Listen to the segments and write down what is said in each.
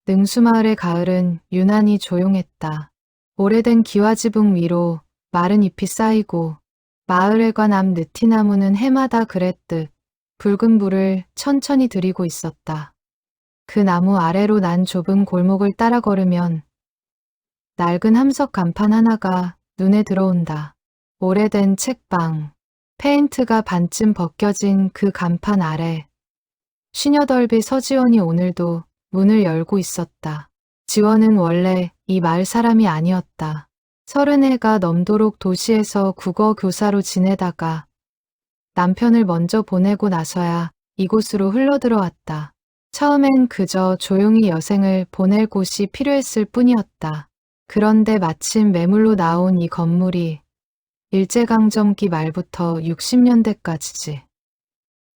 능수마을의 가을은 유난히 조용했다. 오래된 기와지붕 위로 마른 잎이 쌓이고 마을회관 앞 느티나무는 해마다 그랬듯 붉은 불을 천천히 들이고 있었다. 그 나무 아래로 난 좁은 골목을 따라 걸으면 낡은 함석 간판 하나가 눈에 들어온다. 오래된 책방, 페인트가 반쯤 벗겨진 그 간판 아래 쉬녀덜비 서지원이 오늘도 문을 열고 있었다. 지원은 원래 이 마을 사람이 아니었다. 30해가 넘도록 도시에서 국어 교사로 지내다가 남편을 먼저 보내고 나서야 이곳으로 흘러들어왔다. 처음엔 그저 조용히 여생을 보낼 곳이 필요했을 뿐이었다. 그런데 마침 매물로 나온 이 건물이 일제강점기 말부터 60년대까지지.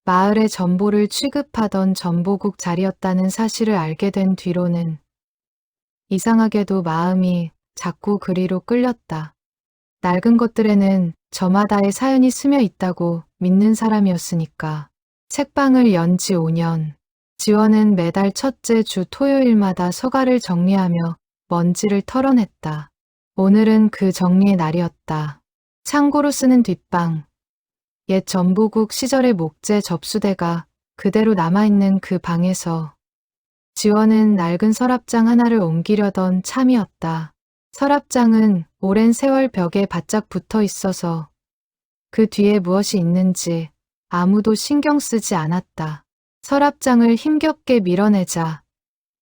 마을의 전보를 취급하던 전보국 자리였다는 사실을 알게 된 뒤로는 이상하게도 마음이 자꾸 그리로 끌렸다. 낡은 것들에는 저마다의 사연이 스며 있다고 믿는 사람이었으니까. 책방을 연 지 5년. 지원은 매달 첫째 주 토요일마다 서가를 정리하며 먼지를 털어냈다. 오늘은 그 정리의 날이었다. 창고로 쓰는 뒷방. 옛 전보국 시절의 목재 접수대가 그대로 남아있는 그 방에서 지원은 낡은 서랍장 하나를 옮기려던 참이었다. 서랍장은 오랜 세월 벽에 바짝 붙어 있어서 그 뒤에 무엇이 있는지 아무도 신경 쓰지 않았다. 서랍장을 힘겹게 밀어내자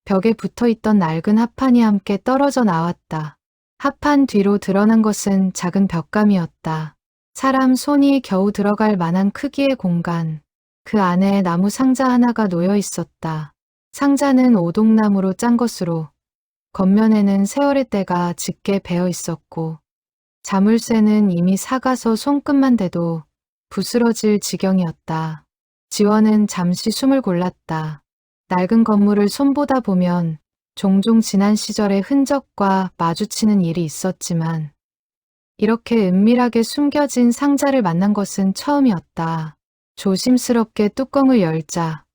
벽에 붙어있던 낡은 합판이 함께 떨어져 나왔다. 합판 뒤로 드러난 것은 작은 벽감이었다. 사람 손이 겨우 들어갈 만한 크기의 공간. 그 안에 나무 상자 하나가 놓여 있었다. 상자는 오동나무로 짠 것으로 겉면에는 세월의 때가 짙게 배어 있었고 자물쇠는 이미 삭아서 손끝만 대도 부스러질 지경이었다. 지원은 잠시 숨을 골랐다. 낡은 건물을 손보다 보면 종종 지난 시절의 흔적과 마주치는 일이 있었지만 이렇게 은밀하게 숨겨진 상자를 만난 것은 처음이었다. 조심스럽게 뚜껑을 열자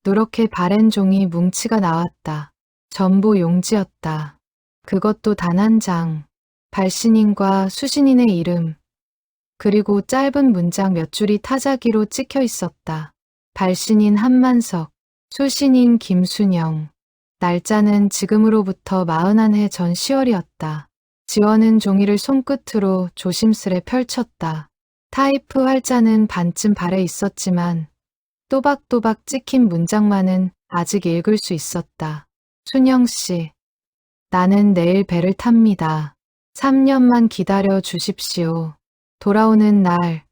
누렇게 바랜 종이 뭉치가 나왔다. 전보 용지였다. 그것도 단 한 장. 발신인과 수신인의 이름, 그리고 짧은 문장 몇 줄이 타자기로 찍혀 있었다. 발신인 한만석, 수신인 김순영. 날짜는 지금으로부터 41해 전 10월이었다. 지원은 종이를 손끝으로 조심스레 펼쳤다. 타이프 활자는 반쯤 발해 있었지만 또박또박 찍힌 문장만은 아직 읽을 수 있었다. 순영 씨, 나는 내일 배를 탑니다. 3년만 기다려 주십시오. 돌아오는 날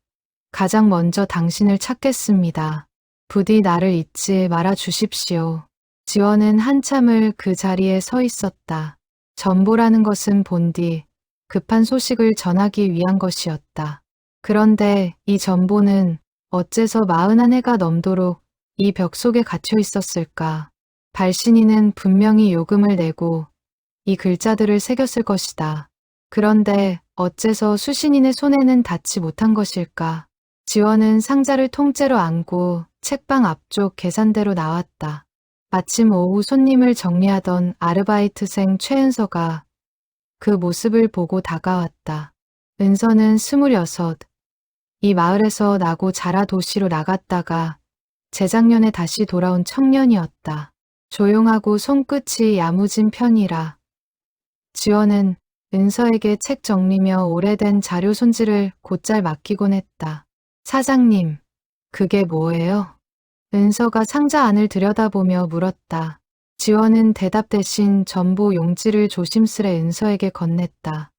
가장 먼저 당신을 찾겠습니다. 부디 나를 잊지 말아 주십시오. 지원은 한참을 그 자리에 서 있었다. 전보라는 것은 본디 급한 소식을 전하기 위한 것이었다. 그런데 이 전보는 어째서 41해가 넘도록 이 벽 속에 갇혀 있었을까? 발신인은 분명히 요금을 내고 이 글자들을 새겼을 것이다. 그런데 어째서 수신인의 손에는 닿지 못한 것일까? 지원은 상자를 통째로 안고 책방 앞쪽 계산대로 나왔다. 마침 오후 손님을 정리하던 아르바이트생 최은서가 그 모습을 보고 다가왔다. 은서는 26, 이 마을에서 나고 자라 도시로 나갔다가 재작년에 다시 돌아온 청년이었다. 조용하고 손끝이 야무진 편이라 지원은 은서에게 책 정리며 오래된 자료 손질을 곧잘 맡기곤 했다. 사장님, 그게 뭐예요? 은서가 상자 안을 들여다보며 물었다. 지원은 대답 대신 전보 용지를 조심스레 은서에게 건넸다.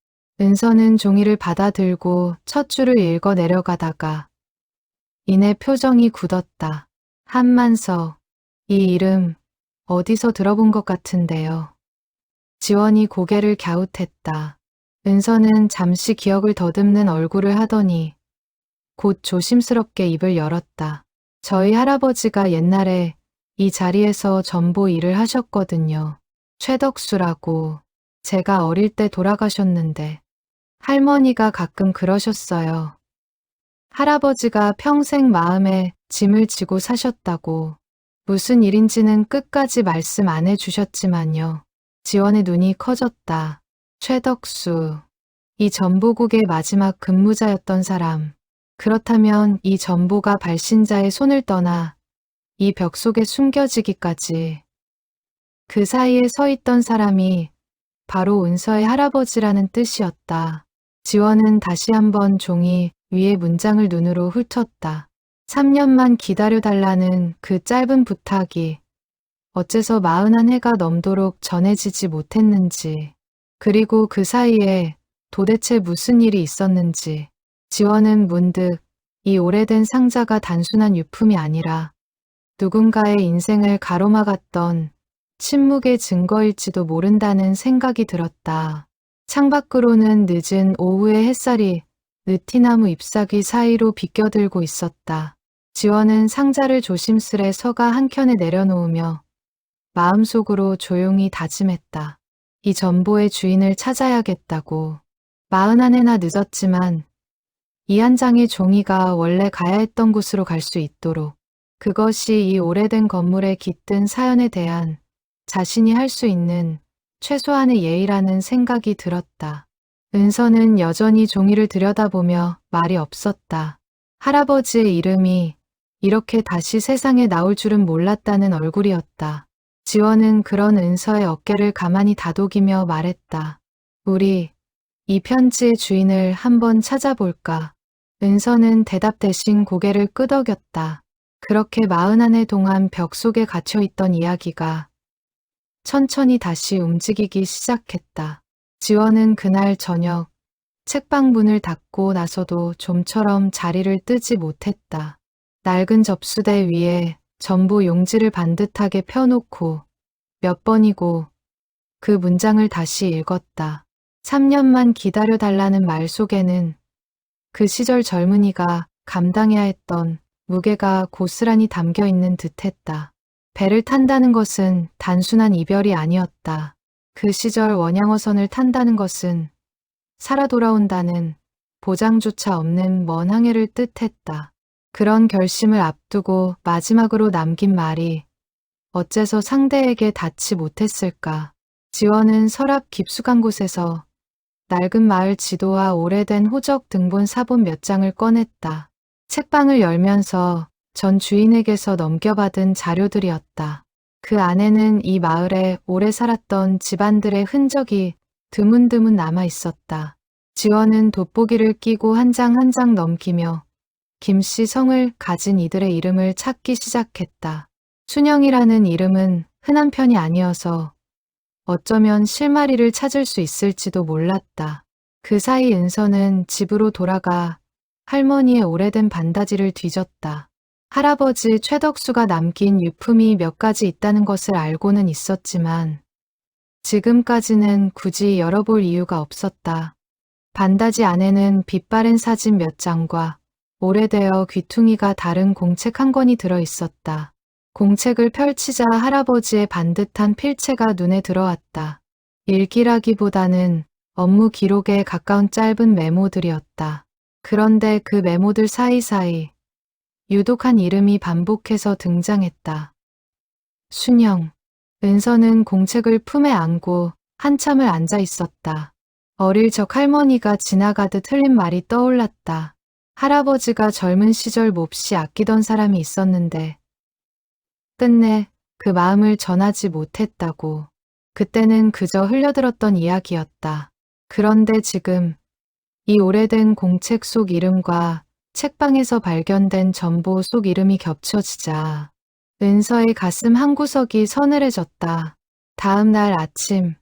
은서는 종이를 받아들고 첫 줄을 읽어 내려가다가 이내 표정이 굳었다. 한만서, 이 이름 어디서 들어본 것 같은데요. 지원이 고개를 갸웃했다. 은서는 잠시 기억을 더듬는 얼굴을 하더니 곧 조심스럽게 입을 열었다. 저희 할아버지가 옛날에 이 자리에서 전보 일을 하셨거든요. 최덕수라고. 제가 어릴 때 돌아가셨는데 할머니가 가끔 그러셨어요. 할아버지가 평생 마음에 짐을 지고 사셨다고. 무슨 일인지는 끝까지 말씀 안 해주셨지만요. 지원의 눈이 커졌다. 최덕수. 이 전보국의 마지막 근무자였던 사람. 그렇다면 이 전보가 발신자의 손을 떠나 이 벽 속에 숨겨지기까지. 그 사이에 서 있던 사람이 바로 은서의 할아버지라는 뜻이었다. 지원은 다시 한번 종이 위에 문장을 눈으로 훑었다. 3년만 기다려달라는 그 짧은 부탁이 어째서 41해가 넘도록 전해지지 못했는지, 그리고 그 사이에 도대체 무슨 일이 있었는지. 지원은 문득 이 오래된 상자가 단순한 유품이 아니라 누군가의 인생을 가로막았던 침묵의 증거일지도 모른다는 생각이 들었다. 창밖으로는 늦은 오후의 햇살이 느티나무 잎사귀 사이로 비껴들고 있었다. 지원은 상자를 조심스레 서가 한켠에 내려놓으며 마음속으로 조용히 다짐했다. 이 전보의 주인을 찾아야겠다고. 41해나 늦었지만 이 한 장의 종이가 원래 가야 했던 곳으로 갈 수 있도록, 그것이 이 오래된 건물에 깃든 사연에 대한 자신이 할 수 있는 최소한의 예의라는 생각이 들었다. 은서는 여전히 종이를 들여다보며 말이 없었다. 할아버지의 이름이 이렇게 다시 세상에 나올 줄은 몰랐다는 얼굴이었다. 지원은 그런 은서의 어깨를 가만히 다독이며 말했다. 우리 이 편지의 주인을 한번 찾아볼까? 은서는 대답 대신 고개를 끄덕였다. 그렇게 41해 동안 벽 속에 갇혀있던 이야기가 천천히 다시 움직이기 시작했다. 지원은 그날 저녁 책방 문을 닫고 나서도 좀처럼 자리를 뜨지 못했다. 낡은 접수대 위에 전보 용지를 반듯하게 펴놓고 몇 번이고 그 문장을 다시 읽었다. 3년만 기다려달라는 말 속에는 그 시절 젊은이가 감당해야 했던 무게가 고스란히 담겨 있는 듯했다. 배를 탄다는 것은 단순한 이별이 아니었다. 그 시절 원양어선을 탄다는 것은 살아 돌아온다는 보장조차 없는 먼 항해를 뜻했다. 그런 결심을 앞두고 마지막으로 남긴 말이 어째서 상대에게 닿지 못했을까. 지원은 서랍 깊숙한 곳에서 낡은 마을 지도와 오래된 호적 등본 사본 몇 장을 꺼냈다. 책방을 열면서 전 주인에게서 넘겨받은 자료들이었다. 그 안에는 이 마을에 오래 살았던 집안들의 흔적이 드문드문 남아 있었다. 지원은 돋보기를 끼고 한 장 한 장 넘기며 김씨 성을 가진 이들의 이름을 찾기 시작했다. 순영이라는 이름은 흔한 편이 아니어서 어쩌면 실마리를 찾을 수 있을지도 몰랐다. 그 사이 은서는 집으로 돌아가 할머니의 오래된 반다지를 뒤졌다. 할아버지 최덕수가 남긴 유품이 몇 가지 있다는 것을 알고는 있었지만 지금까지는 굳이 열어볼 이유가 없었다. 반다지 안에는 빛바랜 사진 몇 장과 오래되어 귀퉁이가 다른 공책 한 권이 들어 있었다. 공책을 펼치자 할아버지의 반듯한 필체가 눈에 들어왔다. 일기라기보다는 업무 기록에 가까운 짧은 메모들이었다. 그런데 그 메모들 사이사이 유독한 이름이 반복해서 등장했다. 순영. 은서는 공책을 품에 안고 한참을 앉아 있었다. 어릴 적 할머니가 지나가듯 흘린 말이 떠올랐다. 할아버지가 젊은 시절 몹시 아끼던 사람이 있었는데 끝내 그 마음을 전하지 못했다고. 그때는 그저 흘려들었던 이야기였다. 그런데 지금 이 오래된 공책 속 이름과 책방에서 발견된 전보 속 이름이 겹쳐지자 은서의 가슴 한구석이 서늘해졌다. 다음 날 아침,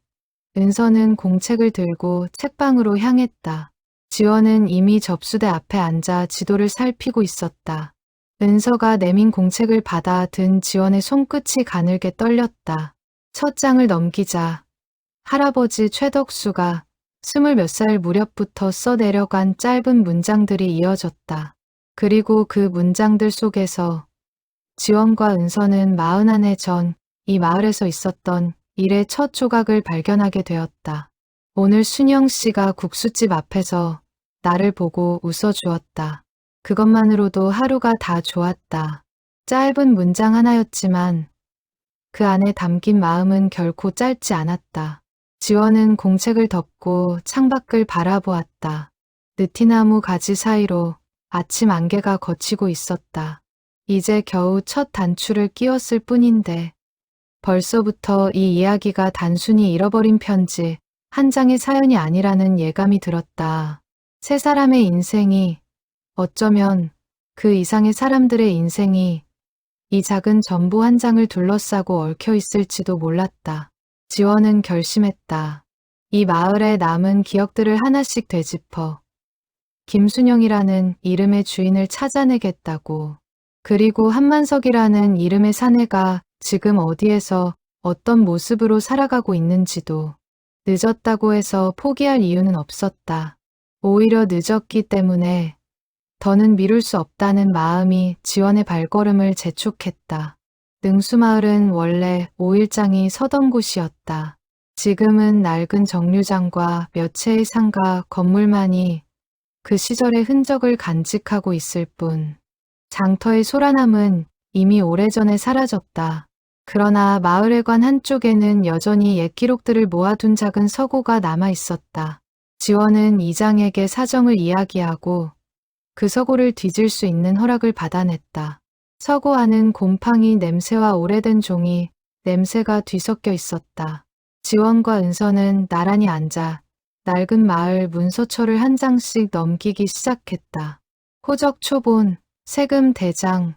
은서는 공책을 들고 책방으로 향했다. 지원은 이미 접수대 앞에 앉아 지도를 살피고 있었다. 은서가 내민 공책을 받아 든 지원의 손끝이 가늘게 떨렸다. 첫 장을 넘기자 할아버지 최덕수가 20몇 살 무렵부터 써내려간 짧은 문장들이 이어졌다. 그리고 그 문장들 속에서 지원과 은서는 41해 전 이 마을에서 있었던 일의 첫 조각을 발견하게 되었다. 오늘 순영 씨가 국수집 앞에서 나를 보고 웃어주었다. 그것만으로도 하루가 다 좋았다. 짧은 문장 하나였지만 그 안에 담긴 마음은 결코 짧지 않았다. 지원은 공책을 덮고 창밖을 바라보았다. 느티나무 가지 사이로 아침 안개가 걷히고 있었다. 이제 겨우 첫 단추를 끼웠을 뿐인데 벌써부터 이 이야기가 단순히 잃어버린 편지 한 장의 사연이 아니라는 예감이 들었다. 세 사람의 인생이, 어쩌면 그 이상의 사람들의 인생이 이 작은 전보 한 장을 둘러싸고 얽혀 있을지도 몰랐다. 지원은 결심했다. 이 마을의 남은 기억들을 하나씩 되짚어 김순영이라는 이름의 주인을 찾아내겠다고. 그리고 한만석이라는 이름의 사내가 지금 어디에서 어떤 모습으로 살아가고 있는지도. 늦었다고 해서 포기할 이유는 없었다. 오히려 늦었기 때문에 더는 미룰 수 없다는 마음이 지원의 발걸음을 재촉했다. 능수마을은 원래 오일장이 서던 곳이었다. 지금은 낡은 정류장과 몇 채의 상가 건물만이 그 시절의 흔적을 간직하고 있을 뿐. 장터의 소라남은 이미 오래전에 사라졌다. 그러나 마을회관 한쪽에는 여전히 옛 기록들을 모아둔 작은 서고가 남아 있었다. 지원은 이장에게 사정을 이야기하고 그 서고를 뒤질 수 있는 허락을 받아냈다. 서고 안은 곰팡이 냄새와 오래된 종이 냄새가 뒤섞여 있었다. 지원과 은서는 나란히 앉아 낡은 마을 문서초를 한 장씩 넘기기 시작했다. 호적 초본, 세금 대장,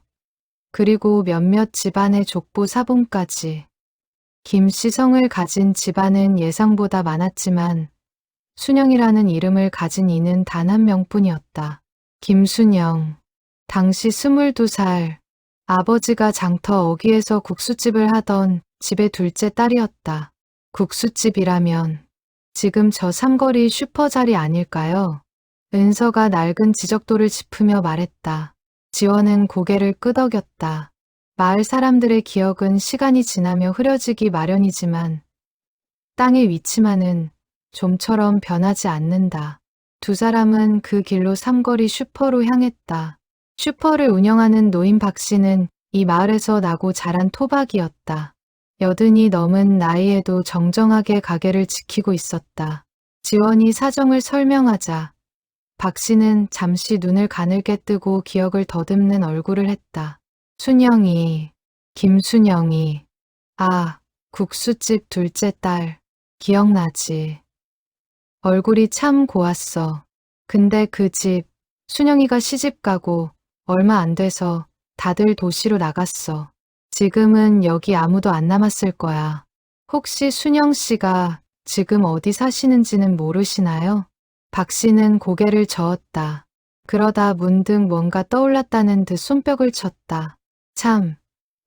그리고 몇몇 집안의 족보 사본까지. 김씨 성을 가진 집안은 예상보다 많았지만 순영이라는 이름을 가진 이는 단 한 명뿐이었다. 김순영. 당시 22살, 아버지가 장터 어귀에서 국수집을 하던 집의 둘째 딸이었다. 국수집이라면 지금 저 삼거리 슈퍼 자리 아닐까요? 은서가 낡은 지적도를 짚으며 말했다. 지원은 고개를 끄덕였다. 마을 사람들의 기억은 시간이 지나며 흐려지기 마련이지만 땅의 위치만은 좀처럼 변하지 않는다. 두 사람은 그 길로 삼거리 슈퍼로 향했다. 슈퍼를 운영하는 노인 박 씨는 이 마을에서 나고 자란 토박이었다. 80이 넘은 나이에도 정정하게 가게를 지키고 있었다. 지원이 사정을 설명하자 박 씨는 잠시 눈을 가늘게 뜨고 기억을 더듬는 얼굴을 했다. 순영이, 김순영이, 아, 국수집 둘째 딸, 기억나지. 얼굴이 참 고왔어. 근데 그 집, 순영이가 시집가고 얼마 안 돼서 다들 도시로 나갔어. 지금은 여기 아무도 안 남았을 거야. 혹시 순영 씨가 지금 어디 사시는지는 모르시나요? 박 씨는 고개를 저었다. 그러다 문득 뭔가 떠올랐다는 듯 손뼉을 쳤다. 참,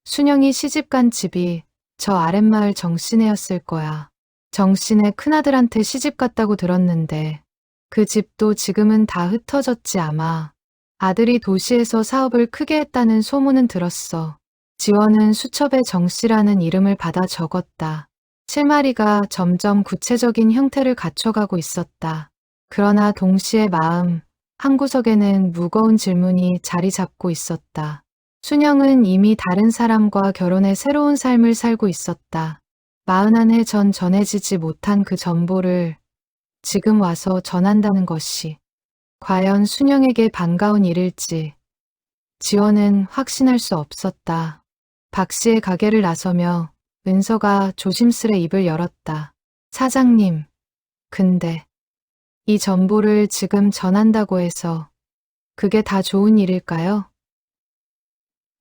순영이 시집간 집이 저 아랫마을 정씨네였을 거야. 정씨네 큰아들한테 시집갔다고 들었는데 그 집도 지금은 다 흩어졌지 아마. 아들이 도시에서 사업을 크게 했다는 소문은 들었어. 지원은 수첩에 정씨라는 이름을 받아 적었다. 실마리가 점점 구체적인 형태를 갖춰가고 있었다. 그러나 동시에 마음 한구석에는 무거운 질문이 자리 잡고 있었다. 순영은 이미 다른 사람과 결혼해 새로운 삶을 살고 있었다. 41해 전 전해지지 못한 그 전보를 지금 와서 전한다는 것이 과연 순영에게 반가운 일일지 지원은 확신할 수 없었다. 박 씨의 가게를 나서며 은서가 조심스레 입을 열었다. 사장님, 근데 이 전보를 지금 전한다고 해서 그게 다 좋은 일일까요?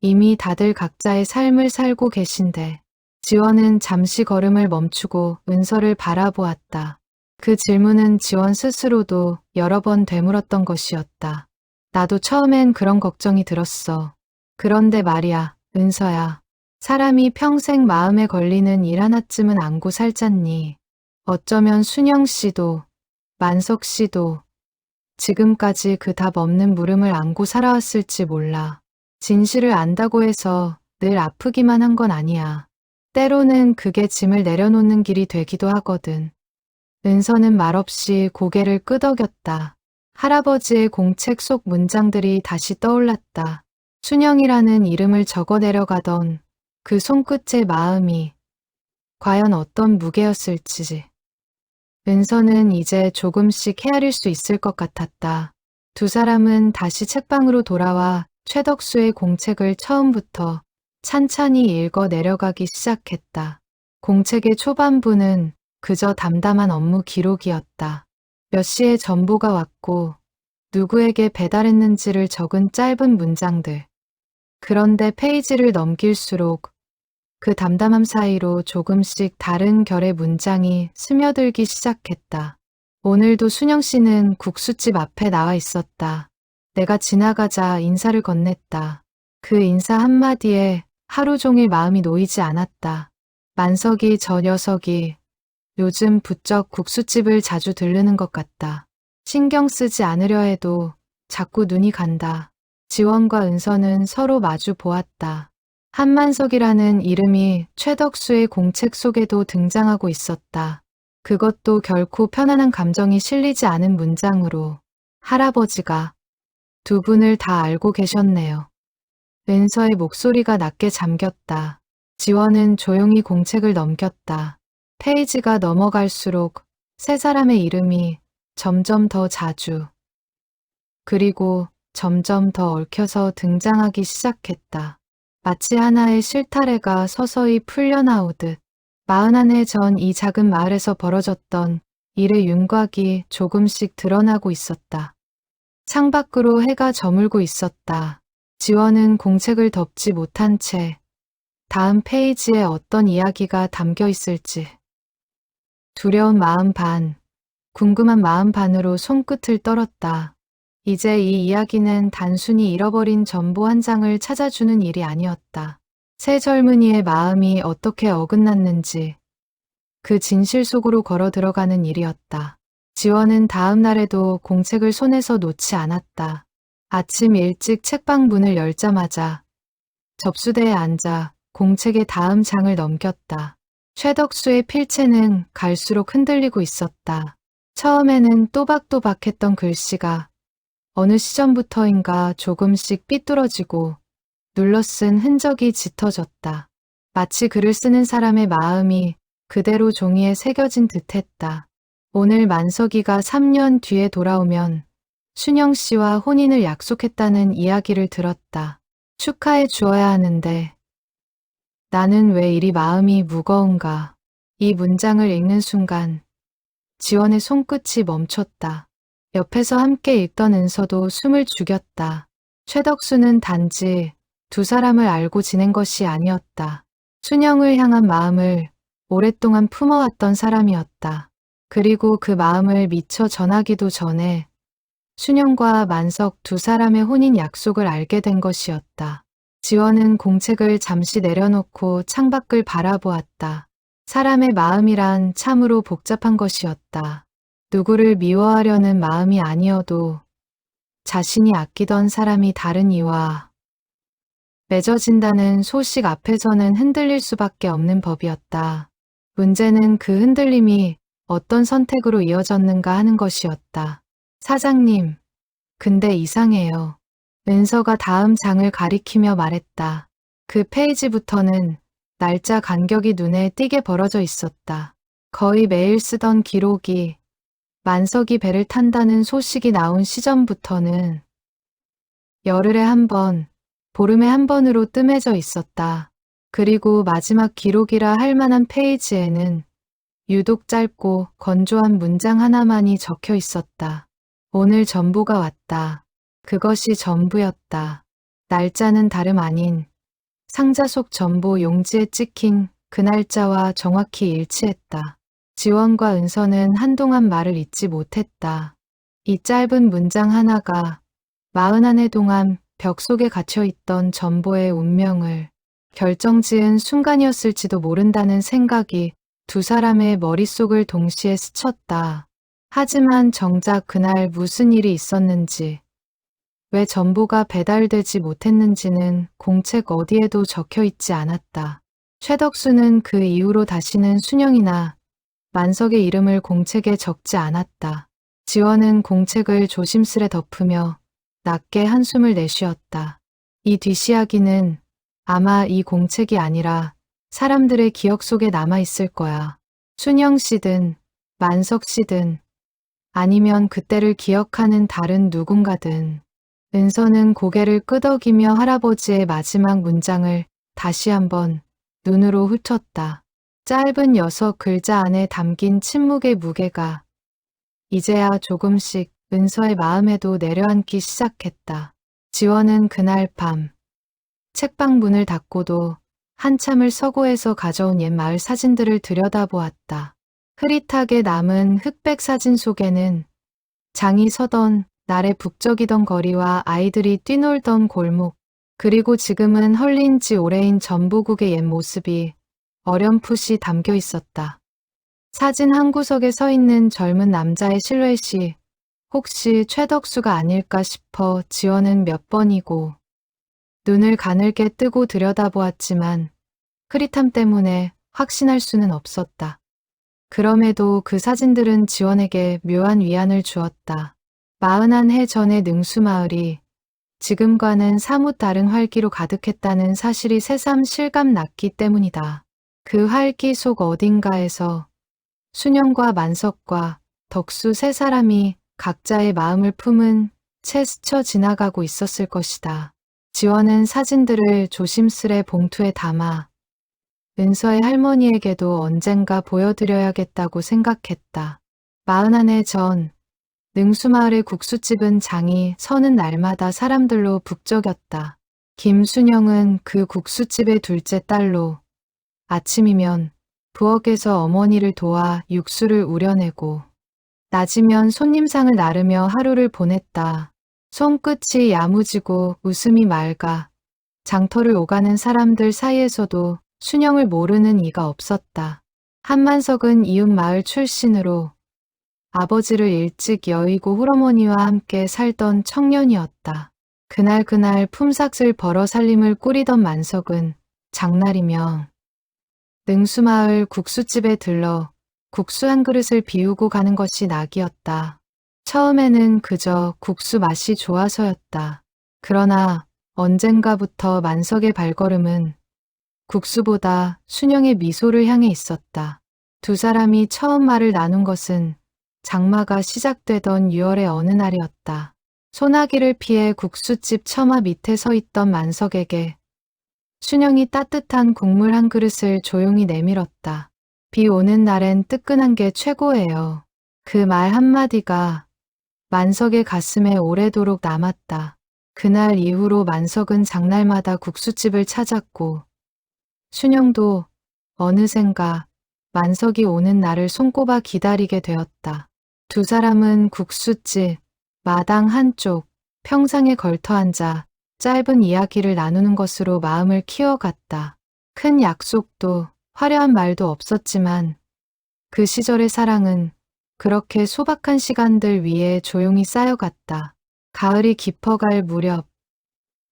이미 다들 각자의 삶을 살고 계신데. 지원은 잠시 걸음을 멈추고 은서를 바라보았다. 그 질문은 지원 스스로도 여러 번 되물었던 것이었다. 나도 처음엔 그런 걱정이 들었어. 그런데 말이야, 은서야. 사람이 평생 마음에 걸리는 일 하나쯤은 안고 살잖니. 어쩌면 순영 씨도 만석 씨도 지금까지 그 답 없는 물음을 안고 살아왔을지 몰라. 진실을 안다고 해서 늘 아프기만 한 건 아니야. 때로는 그게 짐을 내려놓는 길이 되기도 하거든. 은서는 말없이 고개를 끄덕였다. 할아버지의 공책 속 문장들이 다시 떠올랐다. 순영이라는 이름을 적어 내려가던 그 손끝의 마음이 과연 어떤 무게였을지. 은서는 이제 조금씩 헤아릴 수 있을 것 같았다. 두 사람은 다시 책방으로 돌아와 최덕수의 공책을 처음부터 찬찬히 읽어 내려가기 시작했다. 공책의 초반부는 그저 담담한 업무 기록이었다. 몇 시에 전보가 왔고 누구에게 배달했는지를 적은 짧은 문장들. 그런데 페이지를 넘길수록 그 담담함 사이로 조금씩 다른 결의 문장이 스며들기 시작했다. 오늘도 순영 씨는 국수집 앞에 나와 있었다. 내가 지나가자 인사를 건넸다. 그 인사 한마디에 하루 종일 마음이 놓이지 않았다. 만석이 저 녀석이 요즘 부쩍 국수집을 자주 들르는 것 같다. 신경 쓰지 않으려 해도 자꾸 눈이 간다. 지원과 은서는 서로 마주 보았다. 한만석이라는 이름이 최덕수의 공책 속에도 등장하고 있었다. 그것도 결코 편안한 감정이 실리지 않은 문장으로. 할아버지가 두 분을 다 알고 계셨네요. 은서의 목소리가 낮게 잠겼다. 지원은 조용히 공책을 넘겼다. 페이지가 넘어갈수록 세 사람의 이름이 점점 더 자주, 그리고 점점 더 얽혀서 등장하기 시작했다. 마치 하나의 실타래가 서서히 풀려나오듯 41해 전 이 작은 마을에서 벌어졌던 일의 윤곽이 조금씩 드러나고 있었다. 창밖으로 해가 저물고 있었다. 지원은 공책을 덮지 못한 채 다음 페이지에 어떤 이야기가 담겨 있을지 두려운 마음 반, 궁금한 마음 반으로 손끝을 떨었다. 이제 이 이야기는 단순히 잃어버린 전보 한 장을 찾아주는 일이 아니었다. 새 젊은이의 마음이 어떻게 어긋났는지 그 진실 속으로 걸어 들어가는 일이었다. 지원은 다음 날에도 공책을 손에서 놓지 않았다. 아침 일찍 책방 문을 열자마자 접수대에 앉아 공책의 다음 장을 넘겼다. 최덕수의 필체는 갈수록 흔들리고 있었다. 처음에는 또박또박했던 글씨가 어느 시점부터인가 조금씩 삐뚤어지고 눌러쓴 흔적이 짙어졌다. 마치 글을 쓰는 사람의 마음이 그대로 종이에 새겨진 듯했다. 오늘 만석이가 3년 뒤에 돌아오면 순영 씨와 혼인을 약속했다는 이야기를 들었다. 축하해 주어야 하는데 나는 왜 이리 마음이 무거운가. 이 문장을 읽는 순간 지원의 손끝이 멈췄다. 옆에서 함께 읽던 은서도 숨을 죽였다. 최덕수는 단지 두 사람을 알고 지낸 것이 아니었다. 순영을 향한 마음을 오랫동안 품어왔던 사람이었다. 그리고 그 마음을 미처 전하기도 전에 순영과 만석 두 사람의 혼인 약속을 알게 된 것이었다. 지원은 공책을 잠시 내려놓고 창밖을 바라보았다. 사람의 마음이란 참으로 복잡한 것이었다. 누구를 미워하려는 마음이 아니어도 자신이 아끼던 사람이 다른 이와 맺어진다는 소식 앞에서는 흔들릴 수밖에 없는 법이었다. 문제는 그 흔들림이 어떤 선택으로 이어졌는가 하는 것이었다. 사장님, 근데 이상해요. 은서가 다음 장을 가리키며 말했다. 그 페이지부터는 날짜 간격이 눈에 띄게 벌어져 있었다. 거의 매일 쓰던 기록이 만석이 배를 탄다는 소식이 나온 시점부터는 열흘에 한 번, 보름에 한 번으로 뜸해져 있었다. 그리고 마지막 기록이라 할 만한 페이지에는 유독 짧고 건조한 문장 하나만이 적혀 있었다. 오늘 전보가 왔다. 그것이 전부였다. 날짜는 다름 아닌 상자 속 전보 용지에 찍힌 그 날짜와 정확히 일치했다. 지원과 은서는 한동안 말을 잇지 못했다. 이 짧은 문장 하나가 41해 동안 벽 속에 갇혀있던 전보의 운명을 결정지은 순간이었을지도 모른다는 생각이 두 사람의 머릿속을 동시에 스쳤다. 하지만 정작 그날 무슨 일이 있었는지, 왜 전보가 배달되지 못했는지는 공책 어디에도 적혀 있지 않았다. 최덕수는 그 이후로 다시는 순영이나 만석의 이름을 공책에 적지 않았다. 지원은 공책을 조심스레 덮으며 낮게 한숨을 내쉬었다. 이 뒷이야기는 아마 이 공책이 아니라 사람들의 기억 속에 남아있을 거야. 순영 씨든 만석 씨든 아니면 그때를 기억하는 다른 누군가든. 은서는 고개를 끄덕이며 할아버지의 마지막 문장을 다시 한번 눈으로 훑었다. 짧은 6글자 안에 담긴 침묵의 무게가 이제야 조금씩 은서의 마음에도 내려앉기 시작했다. 지원은 그날 밤 책방 문을 닫고도 한참을 서고에서 가져온 옛 마을 사진들을 들여다보았다. 흐릿하게 남은 흑백 사진 속에는 장이 서던 날에 북적이던 거리와 아이들이 뛰놀던 골목, 그리고 지금은 헐린 지 오래인 전보국의 옛 모습이 어렴풋이 담겨 있었다. 사진 한 구석에 서 있는 젊은 남자의 실루엣이 혹시 최덕수가 아닐까 싶어 지원은 몇 번이고 눈을 가늘게 뜨고 들여다보았지만 흐릿함 때문에 확신할 수는 없었다. 그럼에도 그 사진들은 지원에게 묘한 위안을 주었다. 41해 전의 능수마을이 지금과는 사뭇 다른 활기로 가득했다는 사실이 새삼 실감 났기 때문이다. 그 활기 속 어딘가에서 순영과 만석과 덕수 세 사람이 각자의 마음을 품은 채 스쳐 지나가고 있었을 것이다. 지원은 사진들을 조심스레 봉투에 담아 은서의 할머니에게도 언젠가 보여드려야겠다고 생각했다. 41해 전 능수마을의 국수집은 장이 서는 날마다 사람들로 북적였다. 김순영은 그 국수집의 둘째 딸로 아침이면 부엌에서 어머니를 도와 육수를 우려내고 낮이면 손님상을 나르며 하루를 보냈다. 손끝이 야무지고 웃음이 맑아 장터를 오가는 사람들 사이에서도 순영을 모르는 이가 없었다. 한만석은 이웃마을 출신으로 아버지를 일찍 여의고 홀어머니와 함께 살던 청년이었다. 그날 품삯을 벌어 살림을 꾸리던 만석은 장날이면 능수마을 국수집에 들러 국수 한 그릇을 비우고 가는 것이 낙이었다. 처음에는 그저 국수 맛이 좋아서였다. 그러나 언젠가부터 만석의 발걸음은 국수보다 순영의 미소를 향해 있었다. 두 사람이 처음 말을 나눈 것은 장마가 시작되던 6월의 어느 날이었다. 소나기를 피해 국수집 처마 밑에 서 있던 만석에게 순영이 따뜻한 국물 한 그릇을 조용히 내밀었다. 비 오는 날엔 뜨끈한 게 최고예요. 그 말 한마디가 만석의 가슴에 오래도록 남았다. 그날 이후로 만석은 장날마다 국수집을 찾았고 순영도 어느샌가 만석이 오는 날을 손꼽아 기다리게 되었다. 두 사람은 국수집 마당 한쪽 평상에 걸터 앉아 짧은 이야기를 나누는 것으로 마음을 키워갔다. 큰 약속도 화려한 말도 없었지만 그 시절의 사랑은 그렇게 소박한 시간들 위에 조용히 쌓여갔다. 가을이 깊어갈 무렵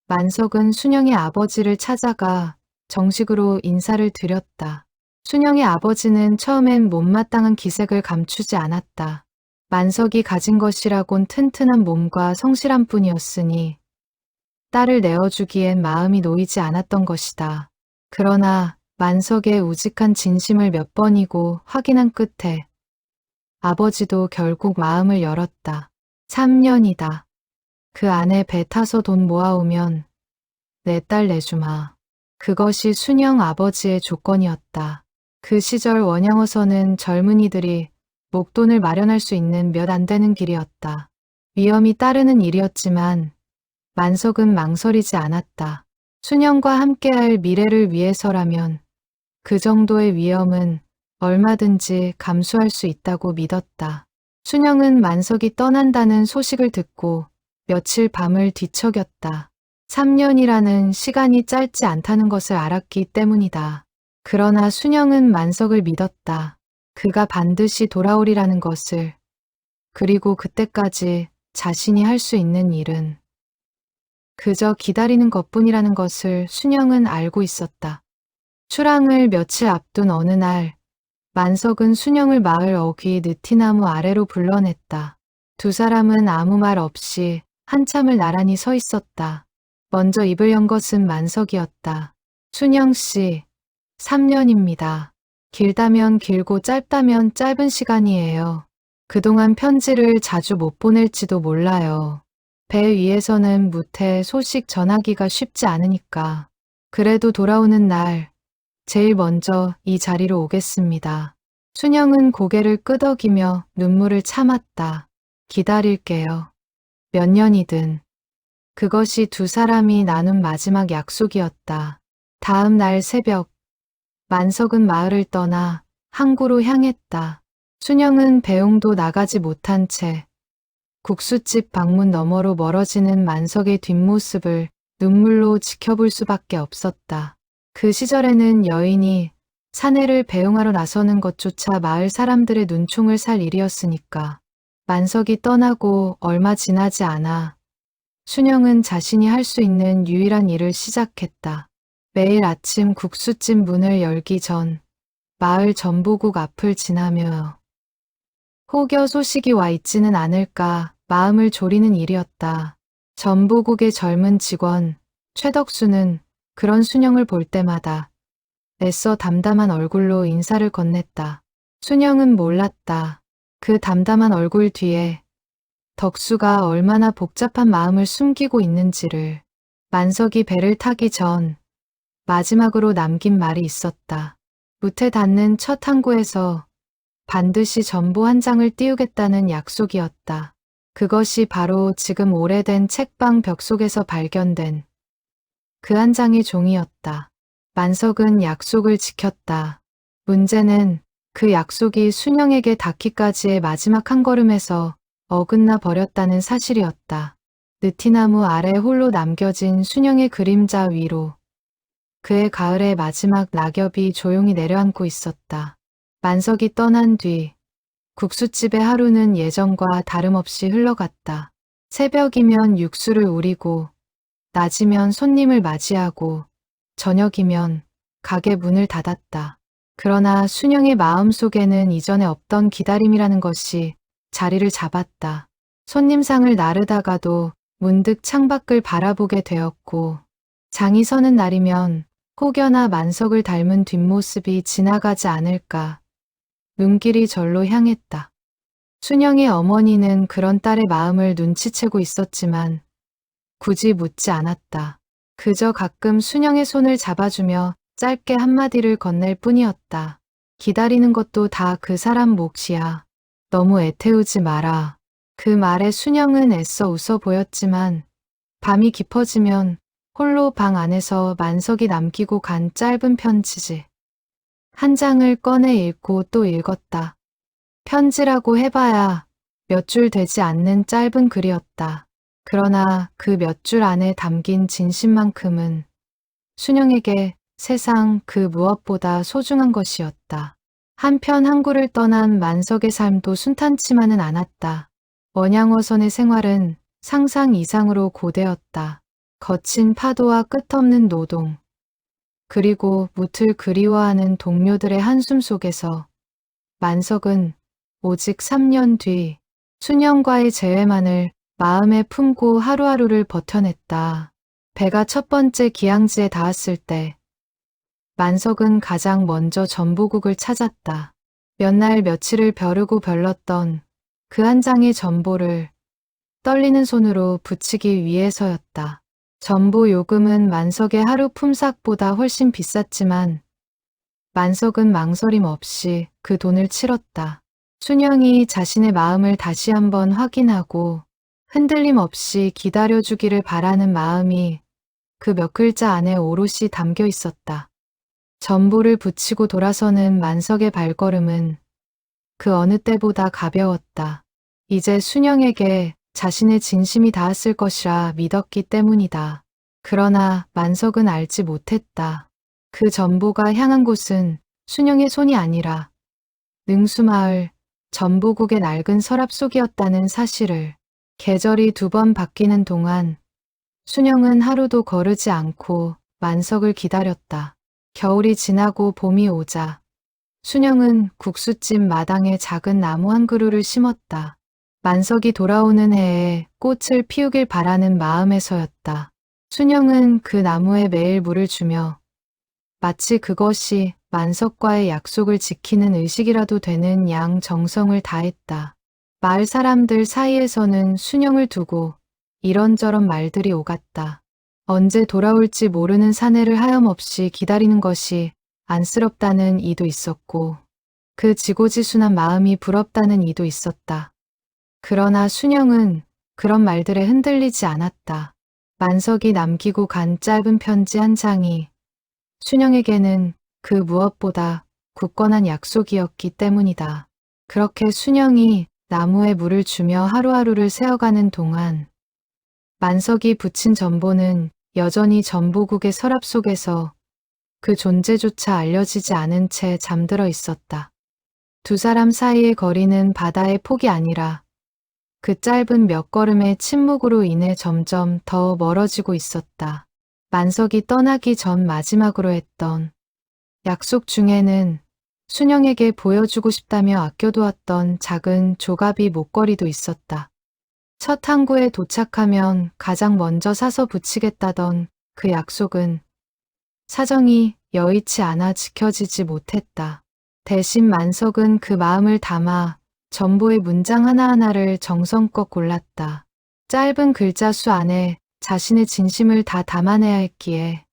만석은 순영의 아버지를 찾아가 정식으로 인사를 드렸다. 순영의 아버지는 처음엔 못마땅한 기색을 감추지 않았다. 만석이 가진 것이라곤 튼튼한 몸과 성실한 뿐이었으니 딸을 내어주기엔 마음이 놓이지 않았던 것이다. 그러나 만석의 우직한 진심을 몇 번이고 확인한 끝에 아버지도 결국 마음을 열었다. 3년이다. 그 안에 배 타서 돈 모아오면 내 딸 내주마. 그것이 순영 아버지의 조건이었다. 그 시절 원양어선은 젊은이들이 목돈을 마련할 수 있는 몇 안 되는 길이었다. 위험이 따르는 일이었지만 만석은 망설이지 않았다. 순영과 함께할 미래를 위해서라면 그 정도의 위험은 얼마든지 감수할 수 있다고 믿었다. 순영은 만석이 떠난다는 소식을 듣고 며칠 밤을 뒤척였다. 3년이라는 시간이 짧지 않다는 것을 알았기 때문이다. 그러나 순영은 만석을 믿었다. 그가 반드시 돌아오리라는 것을. 그리고 그때까지 자신이 할 수 있는 일은 그저 기다리는 것뿐이라는 것을 순영은 알고 있었다. 출항을 며칠 앞둔 어느 날 만석은 순영을 마을 어귀 느티나무 아래로 불러냈다. 두 사람은 아무 말 없이 한참을 나란히 서 있었다. 먼저 입을 연 것은 만석이었다. 순영 씨, 3년입니다. 길다면 길고 짧다면 짧은 시간이에요. 그동안 편지를 자주 못 보낼지도 몰라요. 배 위에서는 무태 소식 전하기가 쉽지 않으니까. 그래도 돌아오는 날 제일 먼저 이 자리로 오겠습니다. 순영은 고개를 끄덕이며 눈물을 참았다. 기다릴게요. 몇 년이든. 그것이 두 사람이 나눈 마지막 약속이었다. 다음 날 새벽, 만석은 마을을 떠나 항구로 향했다. 순영은 배웅도 나가지 못한 채 국수집 방문 너머로 멀어지는 만석의 뒷모습을 눈물로 지켜볼 수밖에 없었다. 그 시절에는 여인이 사내를 배웅하러 나서는 것조차 마을 사람들의 눈총을 살 일이었으니까. 만석이 떠나고 얼마 지나지 않아 순영은 자신이 할 수 있는 유일한 일을 시작했다. 매일 아침 국수집 문을 열기 전 마을 전보국 앞을 지나며 혹여 소식이 와 있지는 않을까 마음을 졸이는 일이었다. 전보국의 젊은 직원 최덕수는 그런 순영을 볼 때마다 애써 담담한 얼굴로 인사를 건넸다. 순영은 몰랐다. 그 담담한 얼굴 뒤에 덕수가 얼마나 복잡한 마음을 숨기고 있는지를. 만석이 배를 타기 전 마지막으로 남긴 말이 있었다. 무태 닿는 첫 항구에서 반드시 전보 한 장을 띄우겠다는 약속이었다. 그것이 바로 지금 오래된 책방 벽 속에서 발견된 그 한 장의 종이었다. 만석은 약속을 지켰다. 문제는 그 약속이 순영에게 닿기까지의 마지막 한 걸음에서 어긋나 버렸다는 사실이었다. 느티나무 아래 홀로 남겨진 순영의 그림자 위로 그의 가을의 마지막 낙엽이 조용히 내려앉고 있었다. 만석이 떠난 뒤 국수집의 하루는 예전과 다름없이 흘러갔다. 새벽이면 육수를 우리고 낮이면 손님을 맞이하고 저녁이면 가게 문을 닫았다. 그러나 순영의 마음속에는 이전에 없던 기다림이라는 것이 자리를 잡았다. 손님상을 나르다가도 문득 창밖을 바라보게 되었고 장이 서는 날이면 혹여나 만석을 닮은 뒷모습이 지나가지 않을까 눈길이 절로 향했다. 순영의 어머니는 그런 딸의 마음을 눈치채고 있었지만 굳이 묻지 않았다. 그저 가끔 순영의 손을 잡아주며 짧게 한마디를 건넬 뿐이었다. 기다리는 것도 다 그 사람 몫이야. 너무 애태우지 마라. 그 말에 순영은 애써 웃어 보였지만 밤이 깊어지면 홀로 방 안에서 만석이 남기고 간 짧은 편지지. 한 장을 꺼내 읽고 또 읽었다. 편지라고 해봐야 몇 줄 되지 않는 짧은 글이었다. 그러나 그 몇 줄 안에 담긴 진심만큼은 순영에게 세상 그 무엇보다 소중한 것이었다. 한편 항구를 떠난 만석의 삶도 순탄치만은 않았다. 원양어선의 생활은 상상 이상으로 고되었다. 거친 파도와 끝없는 노동, 그리고 무틀 그리워하는 동료들의 한숨 속에서 만석은 오직 3년 뒤 순영과의 재회만을 마음에 품고 하루하루를 버텨냈다. 배가 첫 번째 기항지에 닿았을 때 만석은 가장 먼저 전보국을 찾았다. 몇 날 며칠을 벼르고 별렀던 그 한 장의 전보를 떨리는 손으로 붙이기 위해서였다. 전보 요금은 만석의 하루 품삯보다 훨씬 비쌌지만 만석은 망설임 없이 그 돈을 치렀다. 순영이 자신의 마음을 다시 한번 확인하고 흔들림 없이 기다려주기를 바라는 마음이 그 몇 글자 안에 오롯이 담겨 있었다. 전보를 붙이고 돌아서는 만석의 발걸음은 그 어느 때보다 가벼웠다. 이제 순영에게 자신의 진심이 닿았을 것이라 믿었기 때문이다. 그러나 만석은 알지 못했다. 그 전보가 향한 곳은 순영의 손이 아니라 능수마을 전보국의 낡은 서랍 속이었다는 사실을. 계절이 2번 바뀌는 동안 순영은 하루도 거르지 않고 만석을 기다렸다. 겨울이 지나고 봄이 오자 순영은 국수집 마당에 작은 나무 한 그루를 심었다. 만석이 돌아오는 해에 꽃을 피우길 바라는 마음에서였다. 순영은 그 나무에 매일 물을 주며 마치 그것이 만석과의 약속을 지키는 의식이라도 되는 양 정성을 다했다. 마을 사람들 사이에서는 순영을 두고 이런저런 말들이 오갔다. 언제 돌아올지 모르는 사내를 하염없이 기다리는 것이 안쓰럽다는 이도 있었고 그 지고지순한 마음이 부럽다는 이도 있었다. 그러나 순영은 그런 말들에 흔들리지 않았다. 만석이 남기고 간 짧은 편지 한 장이 순영에게는 그 무엇보다 굳건한 약속이었기 때문이다. 그렇게 순영이 나무에 물을 주며 하루하루를 세어가는 동안 만석이 붙인 전보는 여전히 전보국의 서랍 속에서 그 존재조차 알려지지 않은 채 잠들어 있었다. 두 사람 사이의 거리는 바다의 폭이 아니라 그 짧은 몇 걸음의 침묵으로 인해 점점 더 멀어지고 있었다. 만석이 떠나기 전 마지막으로 했던 약속 중에는 순영에게 보여주고 싶다며 아껴두었던 작은 조갑이 목걸이도 있었다. 첫 항구에 도착하면 가장 먼저 사서 붙이겠다던 그 약속은 사정이 여의치 않아 지켜지지 못했다. 대신 만석은 그 마음을 담아 전보의 문장 하나하나를 정성껏 골랐다. 짧은 글자 수 안에 자신의 진심을 다 담아내야 했기에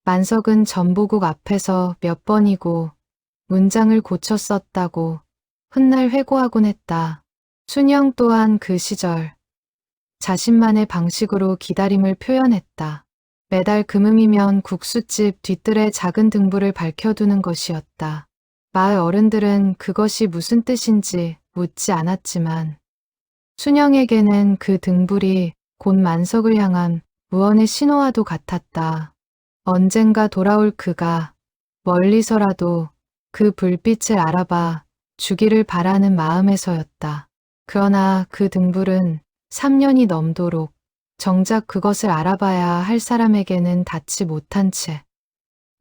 만석은 전보국 앞에서 몇 번이고 문장을 고쳐 썼다고 훗날 회고하곤 했다. 순영 또한 그 시절 자신만의 방식으로 기다림을 표현했다. 매달 금음이면 국수집 뒤뜰에 작은 등불을 밝혀두는 것이었다. 마을 어른들은 그것이 무슨 뜻인지 묻지 않았지만 순영에게는 그 등불이 곧 만석을 향한 무언의 신호와도 같았다. 언젠가 돌아올 그가 멀리서라도 그 불빛을 알아봐 주기를 바라는 마음에서였다. 그러나 그 등불은 3년이 넘도록 정작 그것을 알아봐야 할 사람에게는 닿지 못한 채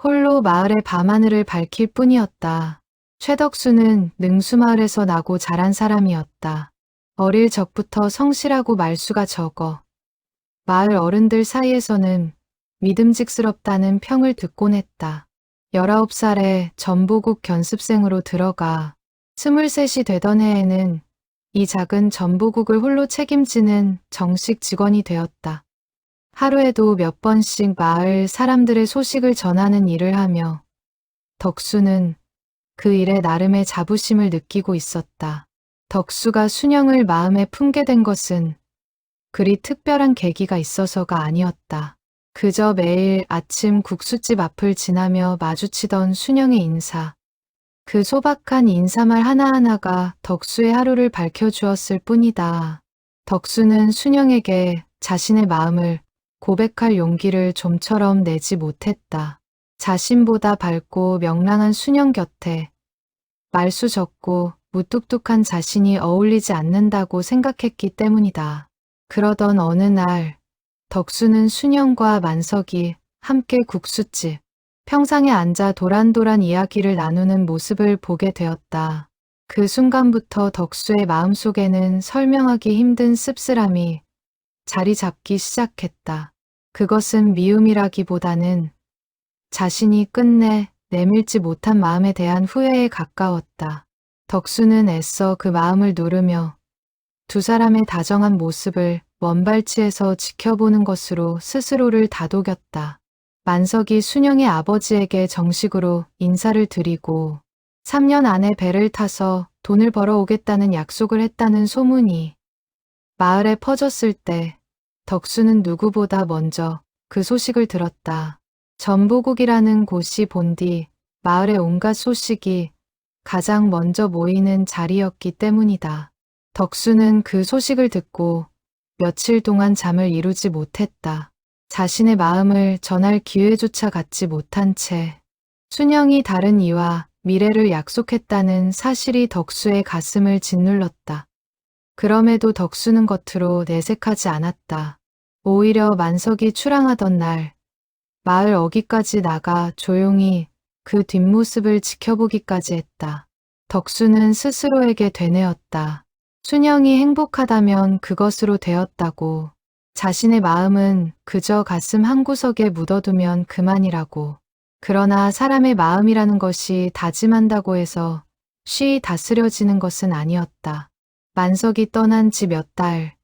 홀로 마을의 밤하늘을 밝힐 뿐이었다. 최덕수는 능수마을에서 나고 자란 사람이었다. 어릴 적부터 성실하고 말수가 적어 마을 어른들 사이에서는 믿음직스럽다는 평을 듣곤 했다. 19살에 전보국 견습생으로 들어가 23이 되던 해에는 이 작은 전보국을 홀로 책임지는 정식 직원이 되었다. 하루에도 몇 번씩 마을 사람들의 소식을 전하는 일을 하며 덕수는 그 일에 나름의 자부심을 느끼고 있었다. 덕수가 순영을 마음에 품게 된 것은 그리 특별한 계기가 있어서가 아니었다. 그저 매일 아침 국수집 앞을 지나며 마주치던 순영의 인사. 그 소박한 인사말 하나하나가 덕수의 하루를 밝혀주었을 뿐이다. 덕수는 순영에게 자신의 마음을 고백할 용기를 좀처럼 내지 못했다. 자신보다 밝고 명랑한 순영 곁에 말수 적고 무뚝뚝한 자신이 어울리지 않는다고 생각했기 때문이다. 그러던 어느 날 덕수는 순영과 만석이 함께 국수집 평상에 앉아 도란도란 이야기를 나누는 모습을 보게 되었다. 그 순간부터 덕수의 마음속에는 설명하기 힘든 씁쓸함이 자리 잡기 시작했다. 그것은 미움이라기보다는 자신이 끝내 내밀지 못한 마음에 대한 후회에 가까웠다. 덕수는 애써 그 마음을 누르며 두 사람의 다정한 모습을 먼발치에서 지켜보는 것으로 스스로를 다독였다. 만석이 순영의 아버지에게 정식으로 인사를 드리고 3년 안에 배를 타서 돈을 벌어오겠다는 약속을 했다는 소문이 마을에 퍼졌을 때 덕수는 누구보다 먼저 그 소식을 들었다. 전보국이라는 곳이 본 뒤 마을의 온갖 소식이 가장 먼저 모이는 자리였기 때문이다. 덕수는 그 소식을 듣고 며칠 동안 잠을 이루지 못했다. 자신의 마음을 전할 기회조차 갖지 못한 채 순영이 다른 이와 미래를 약속했다는 사실이 덕수의 가슴을 짓눌렀다. 그럼에도 덕수는 겉으로 내색하지 않았다. 오히려 만석이 출항하던 날 마을 어귀까지 나가 조용히 그 뒷모습을 지켜보기까지 했다. 덕수는 스스로에게 되뇌었다. 순영이 행복하다면 그것으로 되었다고. 자신의 마음은 그저 가슴 한구석에 묻어두면 그만이라고. 그러나 사람의 마음이라는 것이 다짐한다고 해서 쉬이 다스려지는 것은 아니었다. 만석이 떠난 지 몇 달,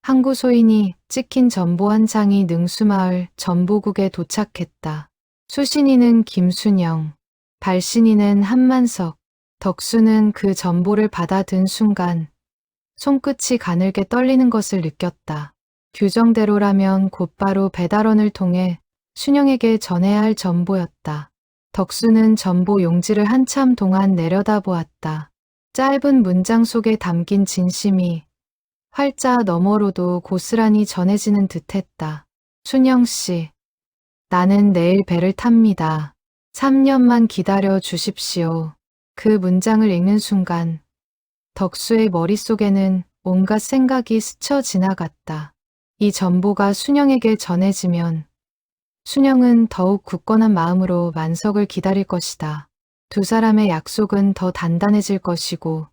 항구 소인이 찍힌 전보 한 장이 능수마을 전보국에 도착했다. 수신이는 김순영, 발신이는 한만석, 덕수는 그 전보를 받아든 순간 손끝이 가늘게 떨리는 것을 느꼈다. 규정대로라면 곧바로 배달원을 통해 순영에게 전해야 할 전보였다. 덕수는 전보 용지를 한참 동안 내려다보았다. 짧은 문장 속에 담긴 진심이 활자 너머로도 고스란히 전해지는 듯했다. 순영 씨, 나는 내일 배를 탑니다. 3년만 기다려 주십시오. 그 문장을 읽는 순간 덕수의 머릿속에는 온갖 생각이 스쳐 지나갔다. 이 전보가 순영에게 전해지면 순영은 더욱 굳건한 마음으로 만석을 기다릴 것이다. 두 사람의 약속은 더 단단해질 것이고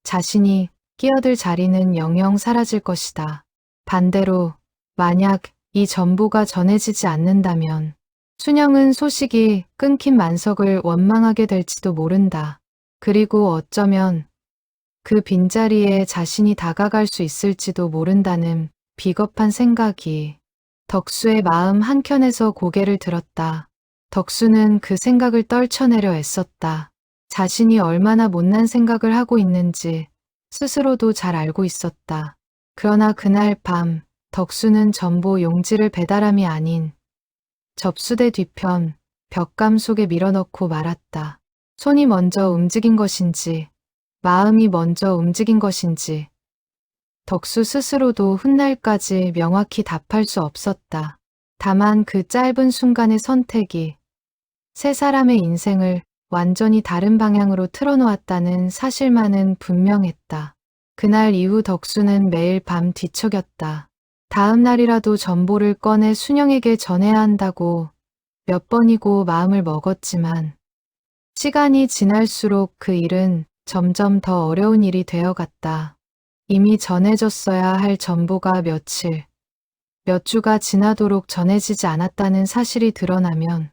자신이 끼어들 자리는 영영 사라질 것이다. 반대로 만약 이 전보가 전해지지 않는다면 순영은 소식이 끊긴 만석을 원망하게 될지도 모른다. 그리고 어쩌면 그 빈자리에 자신이 다가갈 수 있을지도 모른다는 비겁한 생각이 덕수의 마음 한켠에서 고개를 들었다. 덕수는 그 생각을 떨쳐내려 애썼다. 자신이 얼마나 못난 생각을 하고 있는지 스스로도 잘 알고 있었다. 그러나 그날 밤 덕수는 전보 용지를 배달함이 아닌 접수대 뒤편 벽감 속에 밀어넣고 말았다. 손이 먼저 움직인 것인지 마음이 먼저 움직인 것인지 덕수 스스로도 훗날까지 명확히 답할 수 없었다. 다만 그 짧은 순간의 선택이 세 사람의 인생을 완전히 다른 방향으로 틀어놓았다는 사실만은 분명했다. 그날 이후 덕수는 매일 밤 뒤척였다. 다음 날이라도 전보를 꺼내 순영에게 전해야 한다고 몇 번이고 마음을 먹었지만 시간이 지날수록 그 일은 점점 더 어려운 일이 되어갔다. 이미 전해졌어야 할 전보가 며칠, 몇 주가 지나도록 전해지지 않았다는 사실이 드러나면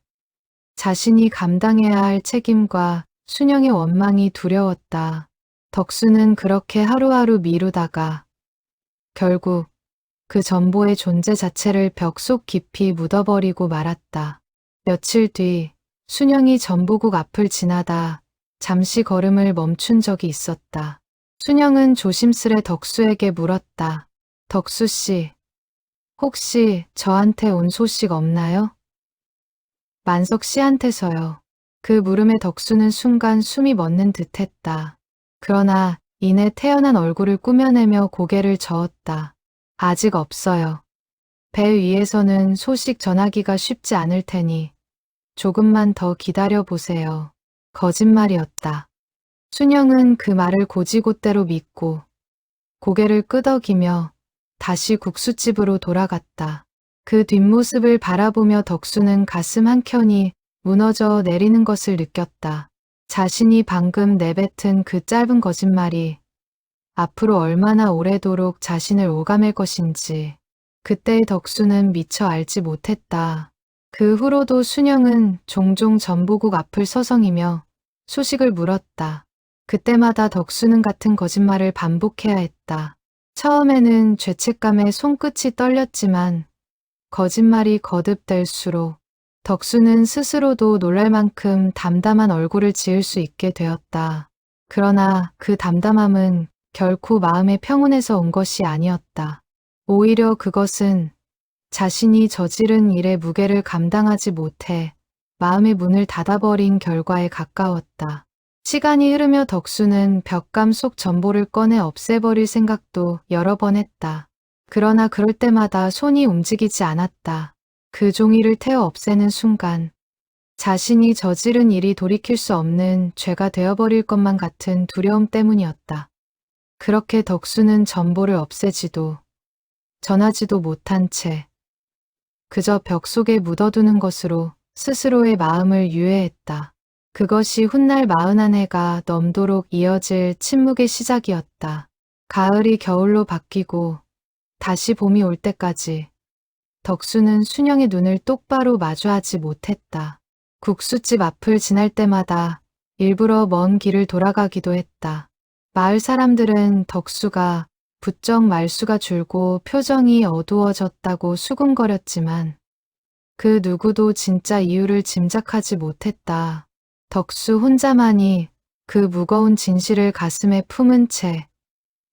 자신이 감당해야 할 책임과 순영의 원망이 두려웠다. 덕수는 그렇게 하루하루 미루다가 결국 그 전보의 존재 자체를 벽 속 깊이 묻어버리고 말았다. 며칠 뒤 순영이 전보국 앞을 지나다 잠시 걸음을 멈춘 적이 있었다. 순영은 조심스레 덕수에게 물었다. 덕수 씨, 혹시 저한테 온 소식 없나요? 만석 씨한테서요. 그 물음에 덕수는 순간 숨이 멎는 듯했다. 그러나 이내 태연한 얼굴을 꾸며내며 고개를 저었다. 아직 없어요. 배 위에서는 소식 전하기가 쉽지 않을 테니 조금만 더 기다려 보세요. 거짓말이었다. 순영은 그 말을 곧이곧대로 믿고 고개를 끄덕이며 다시 국수집으로 돌아갔다. 그 뒷모습을 바라보며 덕수는 가슴 한켠이 무너져 내리는 것을 느꼈다. 자신이 방금 내뱉은 그 짧은 거짓말이 앞으로 얼마나 오래도록 자신을 오가맬 것인지 그때의 덕수는 미처 알지 못했다. 그 후로도 순영은 종종 전보국 앞을 서성이며 소식을 물었다. 그때마다 덕수는 같은 거짓말을 반복해야 했다. 처음에는 죄책감에 손끝이 떨렸지만 거짓말이 거듭될수록 덕수는 스스로도 놀랄 만큼 담담한 얼굴을 지을 수 있게 되었다. 그러나 그 담담함은 결코 마음의 평온에서 온 것이 아니었다. 오히려 그것은 자신이 저지른 일의 무게를 감당하지 못해 마음의 문을 닫아버린 결과에 가까웠다. 시간이 흐르며 덕수는 벽감 속 전보를 꺼내 없애버릴 생각도 여러 번 했다. 그러나 그럴 때마다 손이 움직이지 않았다. 그 종이를 태워 없애는 순간 자신이 저지른 일이 돌이킬 수 없는 죄가 되어버릴 것만 같은 두려움 때문이었다. 그렇게 덕수는 전보를 없애지도 전하지도 못한 채 그저 벽 속에 묻어두는 것으로 스스로의 마음을 유예했다. 그것이 훗날 41해가 넘도록 이어질 침묵의 시작이었다. 가을이 겨울로 바뀌고 다시 봄이 올 때까지 덕수는 순영의 눈을 똑바로 마주하지 못했다. 국수집 앞을 지날 때마다 일부러 먼 길을 돌아가기도 했다. 마을 사람들은 덕수가 부쩍 말수가 줄고 표정이 어두워졌다고 수군거렸지만 그 누구도 진짜 이유를 짐작하지 못했다. 덕수 혼자만이 그 무거운 진실을 가슴에 품은 채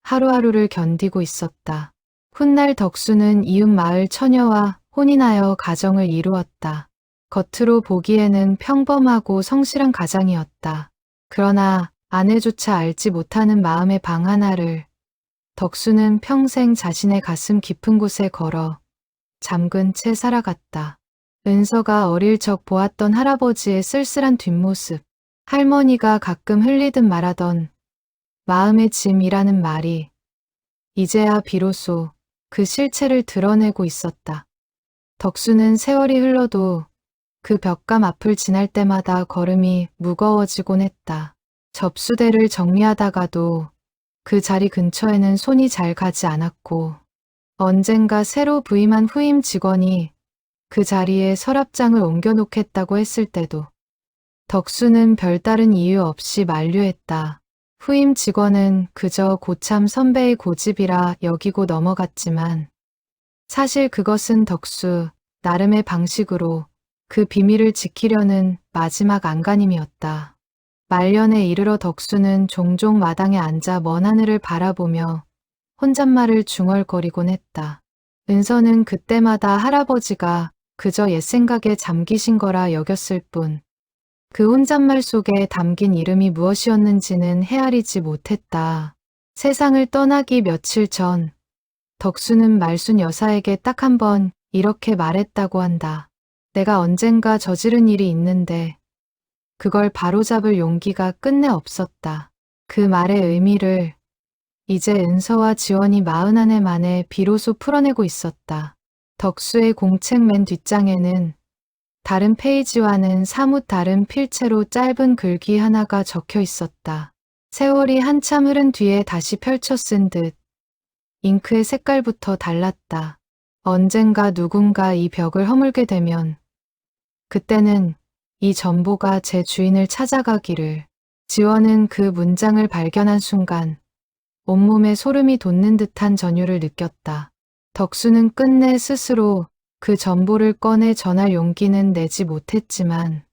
하루하루를 견디고 있었다. 훗날 덕수는 이웃 마을 처녀와 혼인하여 가정을 이루었다. 겉으로 보기에는 평범하고 성실한 가장이었다. 그러나 아내조차 알지 못하는 마음의 방 하나를 덕수는 평생 자신의 가슴 깊은 곳에 걸어 잠근 채 살아갔다. 은서가 어릴 적 보았던 할아버지의 쓸쓸한 뒷모습, 할머니가 가끔 흘리듯 말하던 마음의 짐이라는 말이 이제야 비로소 그 실체를 드러내고 있었다. 덕수는 세월이 흘러도 그 벽감 앞을 지날 때마다 걸음이 무거워지곤 했다. 접수대를 정리하다가도 그 자리 근처에는 손이 잘 가지 않았고 언젠가 새로 부임한 후임 직원이 그 자리에 서랍장을 옮겨놓겠다고 했을 때도 덕수는 별다른 이유 없이 만류했다. 후임 직원은 그저 고참 선배의 고집이라 여기고 넘어갔지만 사실 그것은 덕수 나름의 방식으로 그 비밀을 지키려는 마지막 안간힘이었다. 말년에 이르러 덕수는 종종 마당에 앉아 먼 하늘을 바라보며 혼잣말을 중얼거리곤 했다. 은서는 그때마다 할아버지가 그저 옛 생각에 잠기신 거라 여겼을 뿐 그 혼잣말 속에 담긴 이름이 무엇이었는지는 헤아리지 못했다. 세상을 떠나기 며칠 전 덕수는 말순 여사에게 딱 한 번 이렇게 말했다고 한다. 내가 언젠가 저지른 일이 있는데 그걸 바로잡을 용기가 끝내 없었다. 그 말의 의미를 이제 은서와 지원이 41해 만에 비로소 풀어내고 있었다. 덕수의 공책 맨 뒷장에는 다른 페이지와는 사뭇 다른 필체로 짧은 글귀 하나가 적혀 있었다. 세월이 한참 흐른 뒤에 다시 펼쳐 쓴 듯 잉크의 색깔부터 달랐다. 언젠가 누군가 이 벽을 허물게 되면 그때는 이 전보가 제 주인을 찾아가기를. 지원은 그 문장을 발견한 순간 온몸에 소름이 돋는 듯한 전율을 느꼈다. 덕수는 끝내 스스로 그 전보를 꺼내 전할 용기는 내지 못했지만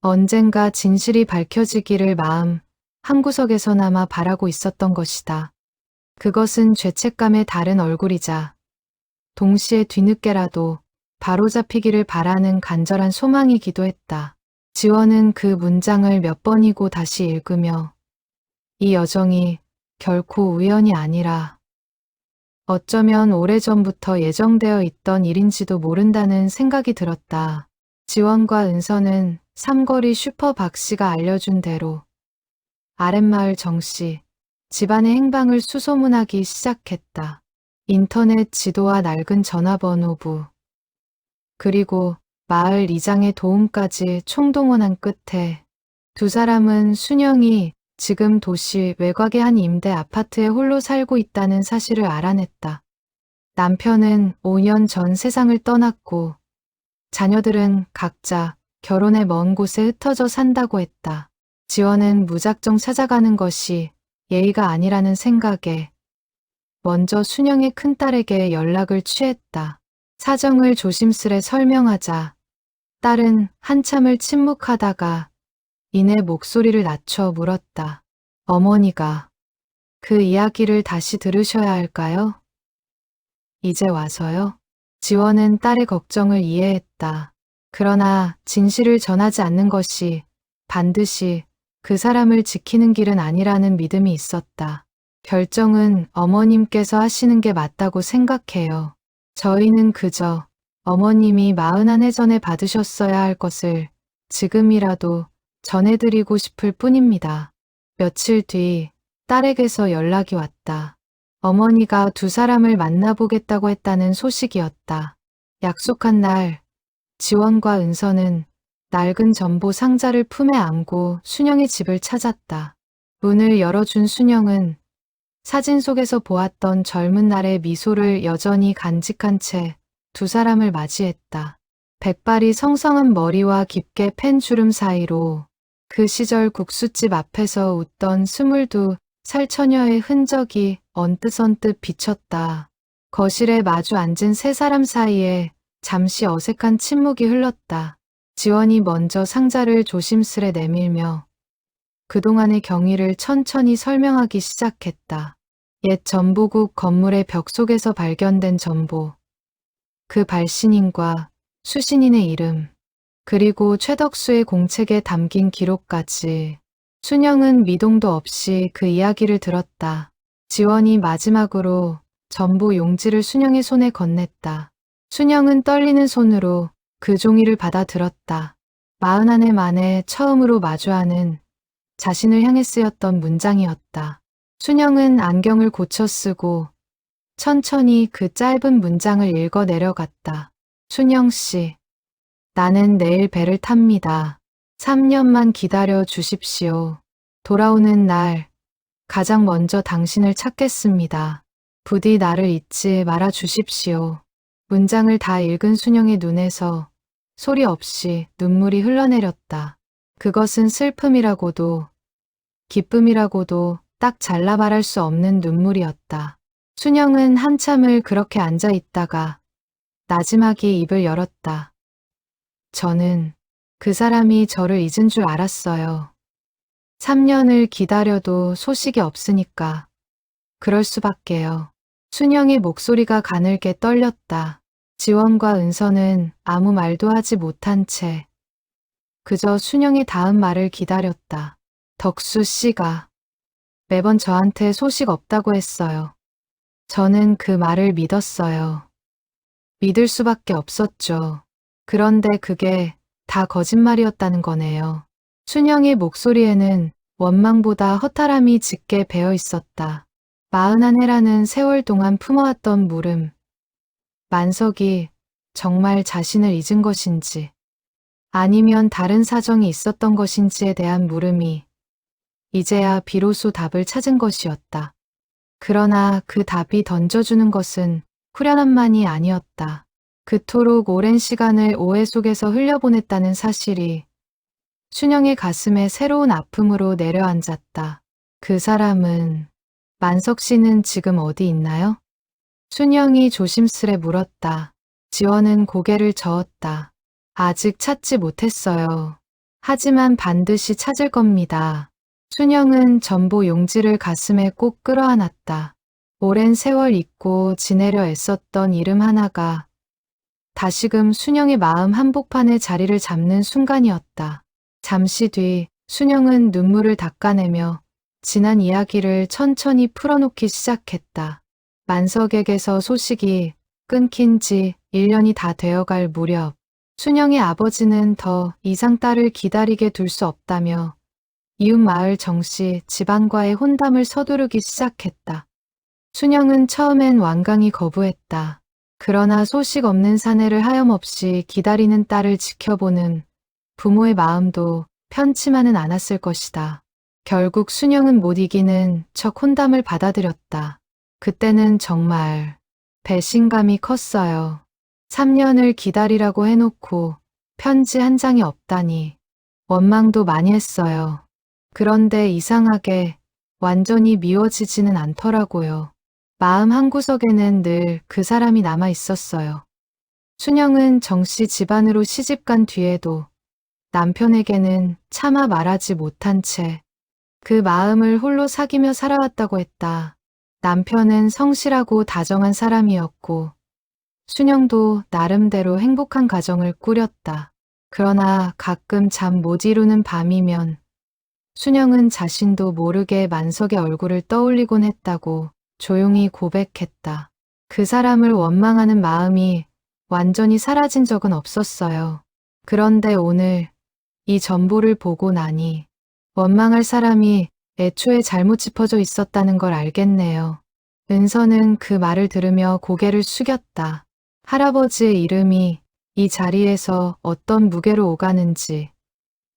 언젠가 진실이 밝혀지기를 마음 한구석에서나마 바라고 있었던 것이다. 그것은 죄책감의 다른 얼굴이자 동시에 뒤늦게라도 바로잡히기를 바라는 간절한 소망이기도 했다. 지원은 그 문장을 몇 번이고 다시 읽으며 이 여정이 결코 우연이 아니라 어쩌면 오래전부터 예정되어 있던 일인지도 모른다는 생각이 들었다. 지원과 은서는 삼거리 슈퍼 박씨가 알려준 대로 아랫마을 정씨, 집안의 행방을 수소문하기 시작했다. 인터넷 지도와 낡은 전화번호부, 그리고 마을 이장의 도움까지 총동원한 끝에 두 사람은 순영이 지금 도시 외곽의 한 임대 아파트에 홀로 살고 있다는 사실을 알아냈다. 남편은 5년 전 세상을 떠났고 자녀들은 각자 결혼해 먼 곳에 흩어져 산다고 했다. 지원은 무작정 찾아가는 것이 예의가 아니라는 생각에 먼저 순영의 큰딸에게 연락을 취했다. 사정을 조심스레 설명하자 딸은 한참을 침묵하다가 이내 목소리를 낮춰 물었다. 어머니가 그 이야기를 다시 들으셔야 할까요? 이제 와서요? 지원은 딸의 걱정을 이해했다. 그러나 진실을 전하지 않는 것이 반드시 그 사람을 지키는 길은 아니라는 믿음이 있었다. 결정은 어머님께서 하시는 게 맞다고 생각해요. 저희는 그저 어머님이 41해 전에 받으셨어야 할 것을 지금이라도 전해드리고 싶을 뿐입니다. 며칠 뒤 딸에게서 연락이 왔다. 어머니가 두 사람을 만나보겠다고 했다는 소식이었다. 약속한 날 지원과 은서는 낡은 전보 상자를 품에 안고 순영의 집을 찾았다. 문을 열어준 순영은 사진 속에서 보았던 젊은 날의 미소를 여전히 간직한 채 두 사람을 맞이했다. 백발이 성성한 머리와 깊게 팬 주름 사이로 그 시절 국수집 앞에서 웃던 22살 처녀의 흔적이 언뜻언뜻 비쳤다. 거실에 마주 앉은 세 사람 사이에 잠시 어색한 침묵이 흘렀다. 지원이 먼저 상자를 조심스레 내밀며 그동안의 경위를 천천히 설명하기 시작했다. 옛 전보국 건물의 벽 속에서 발견된 전보, 그 발신인과 수신인의 이름, 그리고 최덕수의 공책에 담긴 기록까지. 순영은 미동도 없이 그 이야기를 들었다. 지원이 마지막으로 전보 용지를 순영의 손에 건넸다. 순영은 떨리는 손으로 그 종이를 받아 들었다. 41해 만에 처음으로 마주하는 자신을 향해 쓰였던 문장이었다. 순영은 안경을 고쳐 쓰고 천천히 그 짧은 문장을 읽어 내려갔다. 순영 씨, 나는 내일 배를 탑니다. 3년만 기다려 주십시오. 돌아오는 날 가장 먼저 당신을 찾겠습니다. 부디 나를 잊지 말아 주십시오. 문장을 다 읽은 순영의 눈에서 소리 없이 눈물이 흘러내렸다. 그것은 슬픔이라고도 기쁨이라고도 딱 잘라 말할 수 없는 눈물이었다. 순영은 한참을 그렇게 앉아 있다가 나지막이 입을 열었다. 저는 그 사람이 저를 잊은 줄 알았어요. 3년을 기다려도 소식이 없으니까 그럴 수밖에요. 순영의 목소리가 가늘게 떨렸다. 지원과 은서는 아무 말도 하지 못한 채 그저 순영의 다음 말을 기다렸다. 덕수 씨가 매번 저한테 소식 없다고 했어요. 저는 그 말을 믿었어요. 믿을 수밖에 없었죠. 그런데 그게 다 거짓말이었다는 거네요. 순영의 목소리에는 원망보다 허탈함이 짙게 배어 있었다. 41해라는 세월 동안 품어왔던 물음. 만석이 정말 자신을 잊은 것인지 아니면 다른 사정이 있었던 것인지에 대한 물음이 이제야 비로소 답을 찾은 것이었다. 그러나 그 답이 던져주는 것은 후련함만이 아니었다. 그토록 오랜 시간을 오해 속에서 흘려보냈다는 사실이 순영의 가슴에 새로운 아픔으로 내려앉았다. 그 사람은 만석 씨는 지금 어디 있나요? 순영이 조심스레 물었다. 지원은 고개를 저었다. 아직 찾지 못했어요. 하지만 반드시 찾을 겁니다. 순영은 전보 용지를 가슴에 꼭 끌어안았다. 오랜 세월 잊고 지내려 애썼던 이름 하나가 다시금 순영의 마음 한복판에 자리를 잡는 순간이었다. 잠시 뒤 순영은 눈물을 닦아내며 지난 이야기를 천천히 풀어놓기 시작했다. 만석에게서 소식이 끊긴 지 1년이 다 되어갈 무렵 순영의 아버지는 더 이상 딸을 기다리게 둘 수 없다며 이웃 마을 정씨 집안과의 혼담을 서두르기 시작했다. 순영은 처음엔 완강히 거부했다. 그러나 소식 없는 사내를 하염없이 기다리는 딸을 지켜보는 부모의 마음도 편치만은 않았을 것이다. 결국 순영은 못 이기는 척 혼담을 받아들였다. 그때는 정말 배신감이 컸어요. 3년을 기다리라고 해놓고 편지 한 장이 없다니 원망도 많이 했어요. 그런데 이상하게 완전히 미워지지는 않더라고요. 마음 한구석에는 늘 그 사람이 남아 있었어요. 순영은 정씨 집안으로 시집간 뒤에도 남편에게는 차마 말하지 못한 채 그 마음을 홀로 사귀며 살아왔다고 했다. 남편은 성실하고 다정한 사람이었고 순영도 나름대로 행복한 가정을 꾸렸다. 그러나 가끔 잠 못 이루는 밤이면 순영은 자신도 모르게 만석의 얼굴을 떠올리곤 했다고 조용히 고백했다. 그 사람을 원망하는 마음이 완전히 사라진 적은 없었어요. 그런데 오늘 이 전보를 보고 나니 원망할 사람이 애초에 잘못 짚어져 있었다는 걸 알겠네요. 은서는 그 말을 들으며 고개를 숙였다. 할아버지의 이름이 이 자리에서 어떤 무게로 오가는지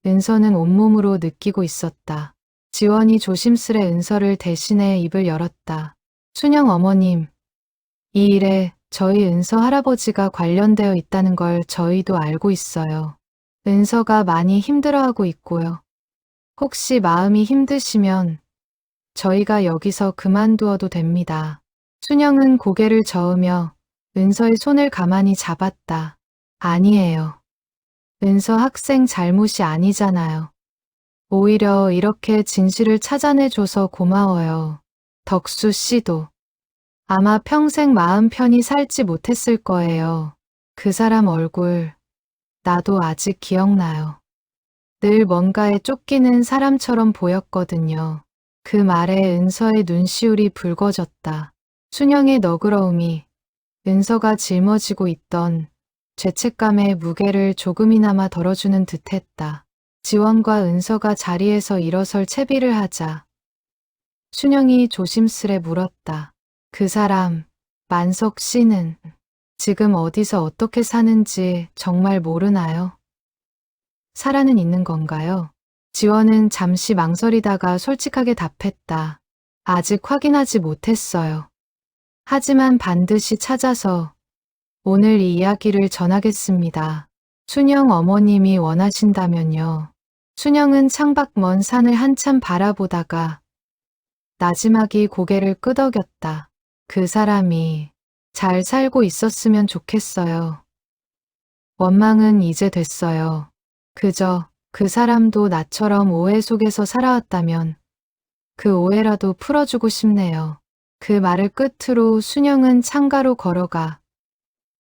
은서는 온몸으로 느끼고 있었다. 지원이 조심스레 은서를 대신해 입을 열었다. 순영 어머님, 이 일에 저희 은서 할아버지가 관련되어 있다는 걸 저희도 알고 있어요. 은서가 많이 힘들어하고 있고요. 혹시 마음이 힘드시면 저희가 여기서 그만두어도 됩니다. 순영은 고개를 저으며 은서의 손을 가만히 잡았다. 아니에요. 은서 학생 잘못이 아니잖아요. 오히려 이렇게 진실을 찾아내줘서 고마워요. 덕수 씨도 아마 평생 마음 편히 살지 못했을 거예요. 그 사람 얼굴 나도 아직 기억나요. 늘 뭔가에 쫓기는 사람처럼 보였거든요. 그 말에 은서의 눈시울이 붉어졌다. 순영의 너그러움이 은서가 짊어지고 있던 죄책감의 무게를 조금이나마 덜어주는 듯했다. 지원과 은서가 자리에서 일어설 채비를 하자 순영이 조심스레 물었다. 그 사람, 만석 씨는 지금 어디서 어떻게 사는지 정말 모르나요? 살아는 있는 건가요? 지원은 잠시 망설이다가 솔직하게 답했다. 아직 확인하지 못했어요. 하지만 반드시 찾아서 오늘 이 이야기를 전하겠습니다. 순영 어머님이 원하신다면요. 순영은 창밖 먼 산을 한참 바라보다가 나지막이 고개를 끄덕였다. 그 사람이 잘 살고 있었으면 좋겠어요. 원망은 이제 됐어요. 그저 그 사람도 나처럼 오해 속에서 살아왔다면 그 오해라도 풀어주고 싶네요. 그 말을 끝으로 순영은 창가로 걸어가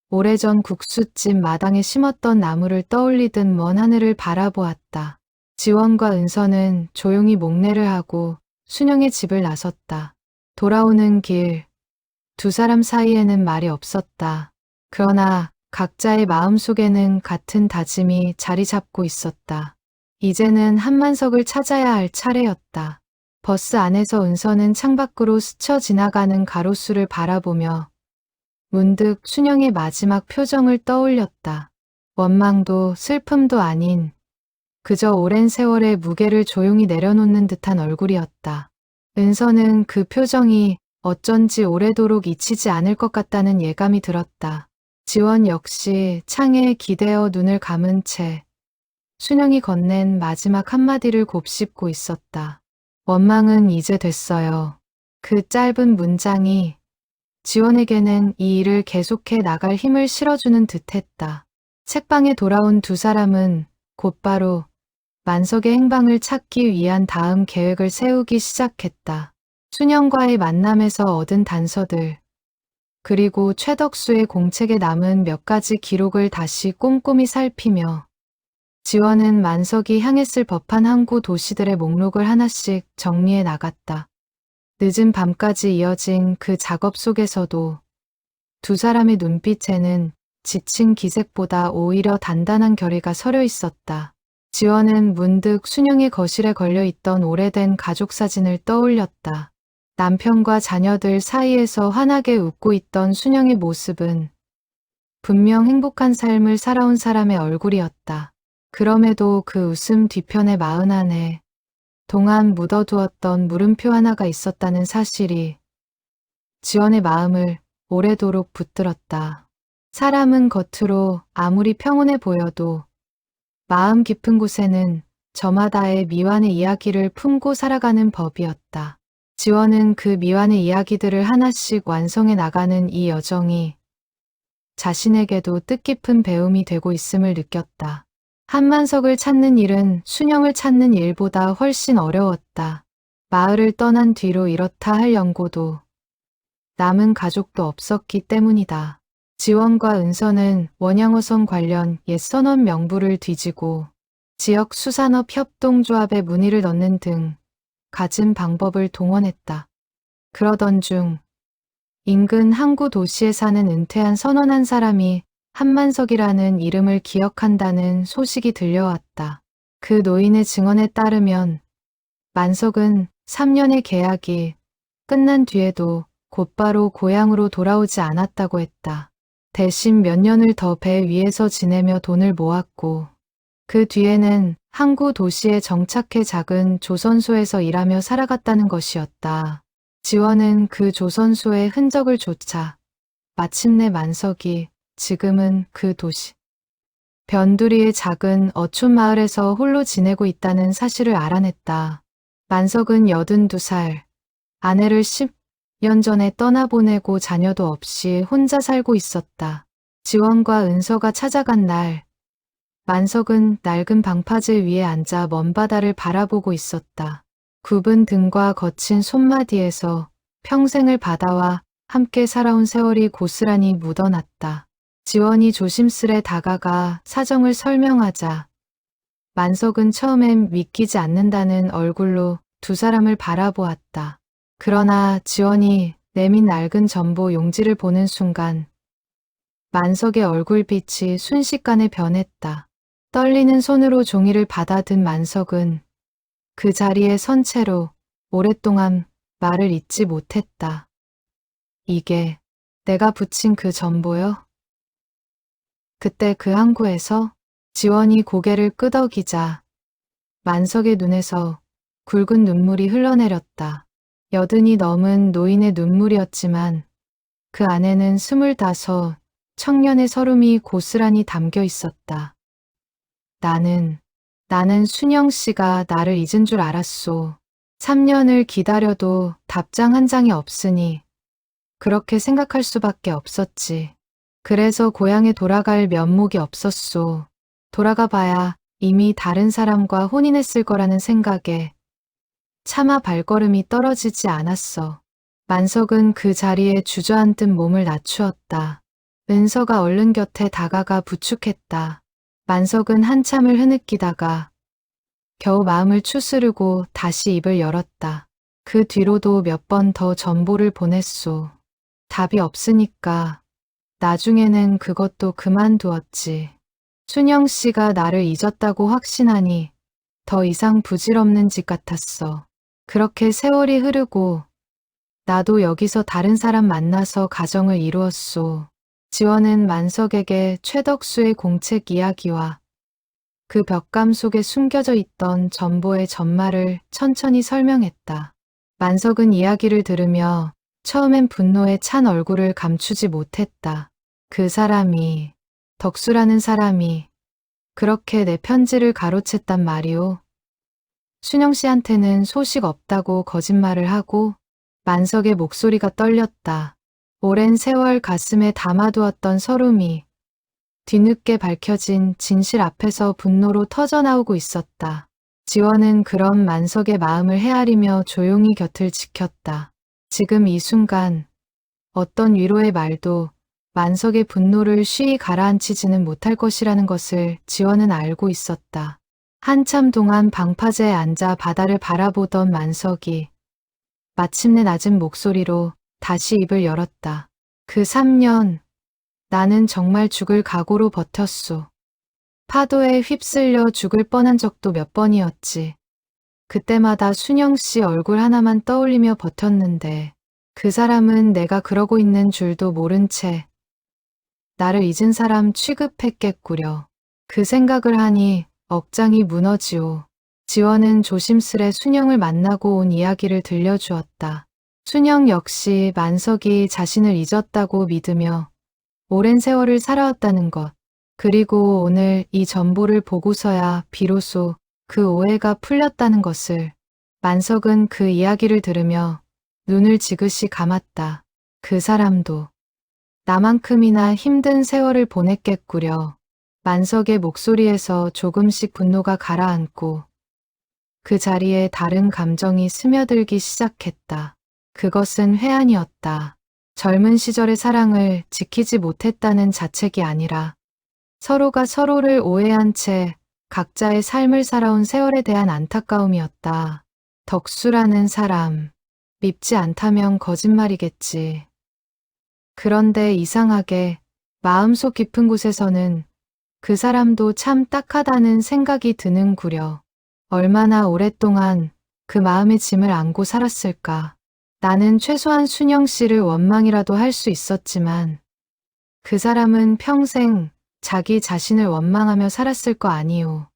오래전 국수집 마당에 심었던 나무를 떠올리듯 먼 하늘을 바라보았다. 지원과 은서는 조용히 목례를 하고 순영의 집을 나섰다. 돌아오는 길, 두 사람 사이에는 말이 없었다. 그러나 각자의 마음속에는 같은 다짐이 자리 잡고 있었다. 이제는 한만석을 찾아야 할 차례였다. 버스 안에서 은서는 창밖으로 스쳐 지나가는 가로수를 바라보며 문득 순영의 마지막 표정을 떠올렸다. 원망도 슬픔도 아닌 그저 오랜 세월의 무게를 조용히 내려놓는 듯한 얼굴이었다. 은서는 그 표정이 어쩐지 오래도록 잊히지 않을 것 같다는 예감이 들었다. 지원 역시 창에 기대어 눈을 감은 채 순영이 건넨 마지막 한마디를 곱씹고 있었다. 원망은 이제 됐어요. 그 짧은 문장이 지원에게는 이 일을 계속해 나갈 힘을 실어주는 듯했다. 책방에 돌아온 두 사람은 곧바로 만석의 행방을 찾기 위한 다음 계획을 세우기 시작했다. 순영과의 만남에서 얻은 단서들, 그리고 최덕수의 공책에 남은 몇 가지 기록을 다시 꼼꼼히 살피며 지원은 만석이 향했을 법한 항구 도시들의 목록을 하나씩 정리해 나갔다. 늦은 밤까지 이어진 그 작업 속에서도 두 사람의 눈빛에는 지친 기색보다 오히려 단단한 결의가 서려 있었다. 지원은 문득 순영의 거실에 걸려있던 오래된 가족 사진을 떠올렸다. 남편과 자녀들 사이에서 환하게 웃고 있던 순영의 모습은 분명 행복한 삶을 살아온 사람의 얼굴이었다. 그럼에도 그 웃음 뒤편에 마흔 안에 동안 묻어두었던 물음표 하나가 있었다는 사실이 지원의 마음을 오래도록 붙들었다. 사람은 겉으로 아무리 평온해 보여도 마음 깊은 곳에는 저마다의 미완의 이야기를 품고 살아가는 법이었다. 지원은 그 미완의 이야기들을 하나씩 완성해 나가는 이 여정이 자신에게도 뜻깊은 배움이 되고 있음을 느꼈다. 한만석을 찾는 일은 순영을 찾는 일보다 훨씬 어려웠다. 마을을 떠난 뒤로 이렇다 할 연고도 남은 가족도 없었기 때문이다. 지원과 은서는 원양어선 관련 옛 선원 명부를 뒤지고 지역 수산업 협동조합에 문의를 넣는 등 갖은 방법을 동원했다. 그러던 중 인근 항구 도시에 사는 은퇴한 선원 한 사람이 한만석이라는 이름을 기억한다는 소식이 들려왔다. 그 노인의 증언에 따르면 만석은 3년의 계약이 끝난 뒤에도 곧바로 고향으로 돌아오지 않았다고 했다. 대신 몇 년을 더 배 위에서 지내며 돈을 모았고 그 뒤에는 항구 도시에 정착해 작은 조선소에서 일하며 살아갔다는 것이었다. 지원은 그 조선소의 흔적을 쫓아 마침내 만석이 지금은 그 도시 변두리의 작은 어촌 마을에서 홀로 지내고 있다는 사실을 알아냈다. 만석은 82살, 아내를 10년 전에 떠나보내고 자녀도 없이 혼자 살고 있었다. 지원과 은서가 찾아간 날, 만석은 낡은 방파제 위에 앉아 먼 바다를 바라보고 있었다. 굽은 등과 거친 손마디에서 평생을 바다와 함께 살아온 세월이 고스란히 묻어났다. 지원이 조심스레 다가가 사정을 설명하자 만석은 처음엔 믿기지 않는다는 얼굴로 두 사람을 바라보았다. 그러나 지원이 내민 낡은 전보 용지를 보는 순간 만석의 얼굴빛이 순식간에 변했다. 떨리는 손으로 종이를 받아든 만석은 그 자리에 선 채로 오랫동안 말을 잇지 못했다. 이게 내가 붙인 그 전보요? 그때 그 항구에서 지원이 고개를 끄덕이자 만석의 눈에서 굵은 눈물이 흘러내렸다. 80이 넘은 노인의 눈물이었지만 그 안에는 25 청년의 서름이 고스란히 담겨 있었다. 나는 순영 씨가 나를 잊은 줄 알았소. 3년을 기다려도 답장 한 장이 없으니 그렇게 생각할 수밖에 없었지. 그래서 고향에 돌아갈 면목이 없었소. 돌아가 봐야 이미 다른 사람과 혼인했을 거라는 생각에 차마 발걸음이 떨어지지 않았어. 만석은 그 자리에 주저앉은 몸을 낮추었다. 은서가 얼른 곁에 다가가 부축했다. 만석은 한참을 흐느끼다가 겨우 마음을 추스르고 다시 입을 열었다. 그 뒤로도 몇 번 더 전보를 보냈소. 답이 없으니까 나중에는 그것도 그만두었지. 순영 씨가 나를 잊었다고 확신하니 더 이상 부질없는 짓 같았어. 그렇게 세월이 흐르고 나도 여기서 다른 사람 만나서 가정을 이루었소. 지원은 만석에게 최덕수의 공책 이야기와 그 벽감 속에 숨겨져 있던 전보의 전말을 천천히 설명했다. 만석은 이야기를 들으며 처음엔 분노에 찬 얼굴을 감추지 못했다. 그 사람이, 덕수라는 사람이 그렇게 내 편지를 가로챘단 말이오. 순영 씨한테는 소식 없다고 거짓말을 하고 만석의 목소리가 떨렸다. 오랜 세월 가슴에 담아두었던 서름이 뒤늦게 밝혀진 진실 앞에서 분노로 터져나오고 있었다. 지원은 그런 만석의 마음을 헤아리며 조용히 곁을 지켰다. 지금 이 순간 어떤 위로의 말도 만석의 분노를 쉬이 가라앉히지는 못할 것이라는 것을 지원은 알고 있었다. 한참 동안 방파제에 앉아 바다를 바라보던 만석이 마침내 낮은 목소리로 다시 입을 열었다. 그 3년 나는 정말 죽을 각오로 버텼소. 파도에 휩쓸려 죽을 뻔한 적도 몇 번이었지. 그때마다 순영 씨 얼굴 하나만 떠올리며 버텼는데 그 사람은 내가 그러고 있는 줄도 모른 채 나를 잊은 사람 취급했겠구려. 그 생각을 하니 억장이 무너지오. 지원은 조심스레 순영을 만나고 온 이야기를 들려주었다. 순영 역시 만석이 자신을 잊었다고 믿으며 오랜 세월을 살아왔다는 것, 그리고 오늘 이 전보를 보고서야 비로소 그 오해가 풀렸다는 것을. 만석은 그 이야기를 들으며 눈을 지그시 감았다. 그 사람도 나만큼이나 힘든 세월을 보냈겠구려. 만석의 목소리에서 조금씩 분노가 가라앉고 그 자리에 다른 감정이 스며들기 시작했다. 그것은 회한이었다. 젊은 시절의 사랑을 지키지 못했다는 자책이 아니라 서로가 서로를 오해한 채 각자의 삶을 살아온 세월에 대한 안타까움이었다. 덕수라는 사람, 밉지 않다면 거짓말이겠지. 그런데 이상하게 마음속 깊은 곳에서는 그 사람도 참 딱하다는 생각이 드는구려. 얼마나 오랫동안 그 마음의 짐을 안고 살았을까. 나는 최소한 순영 씨를 원망이라도 할 수 있었지만 그 사람은 평생 자기 자신을 원망하며 살았을 거 아니오.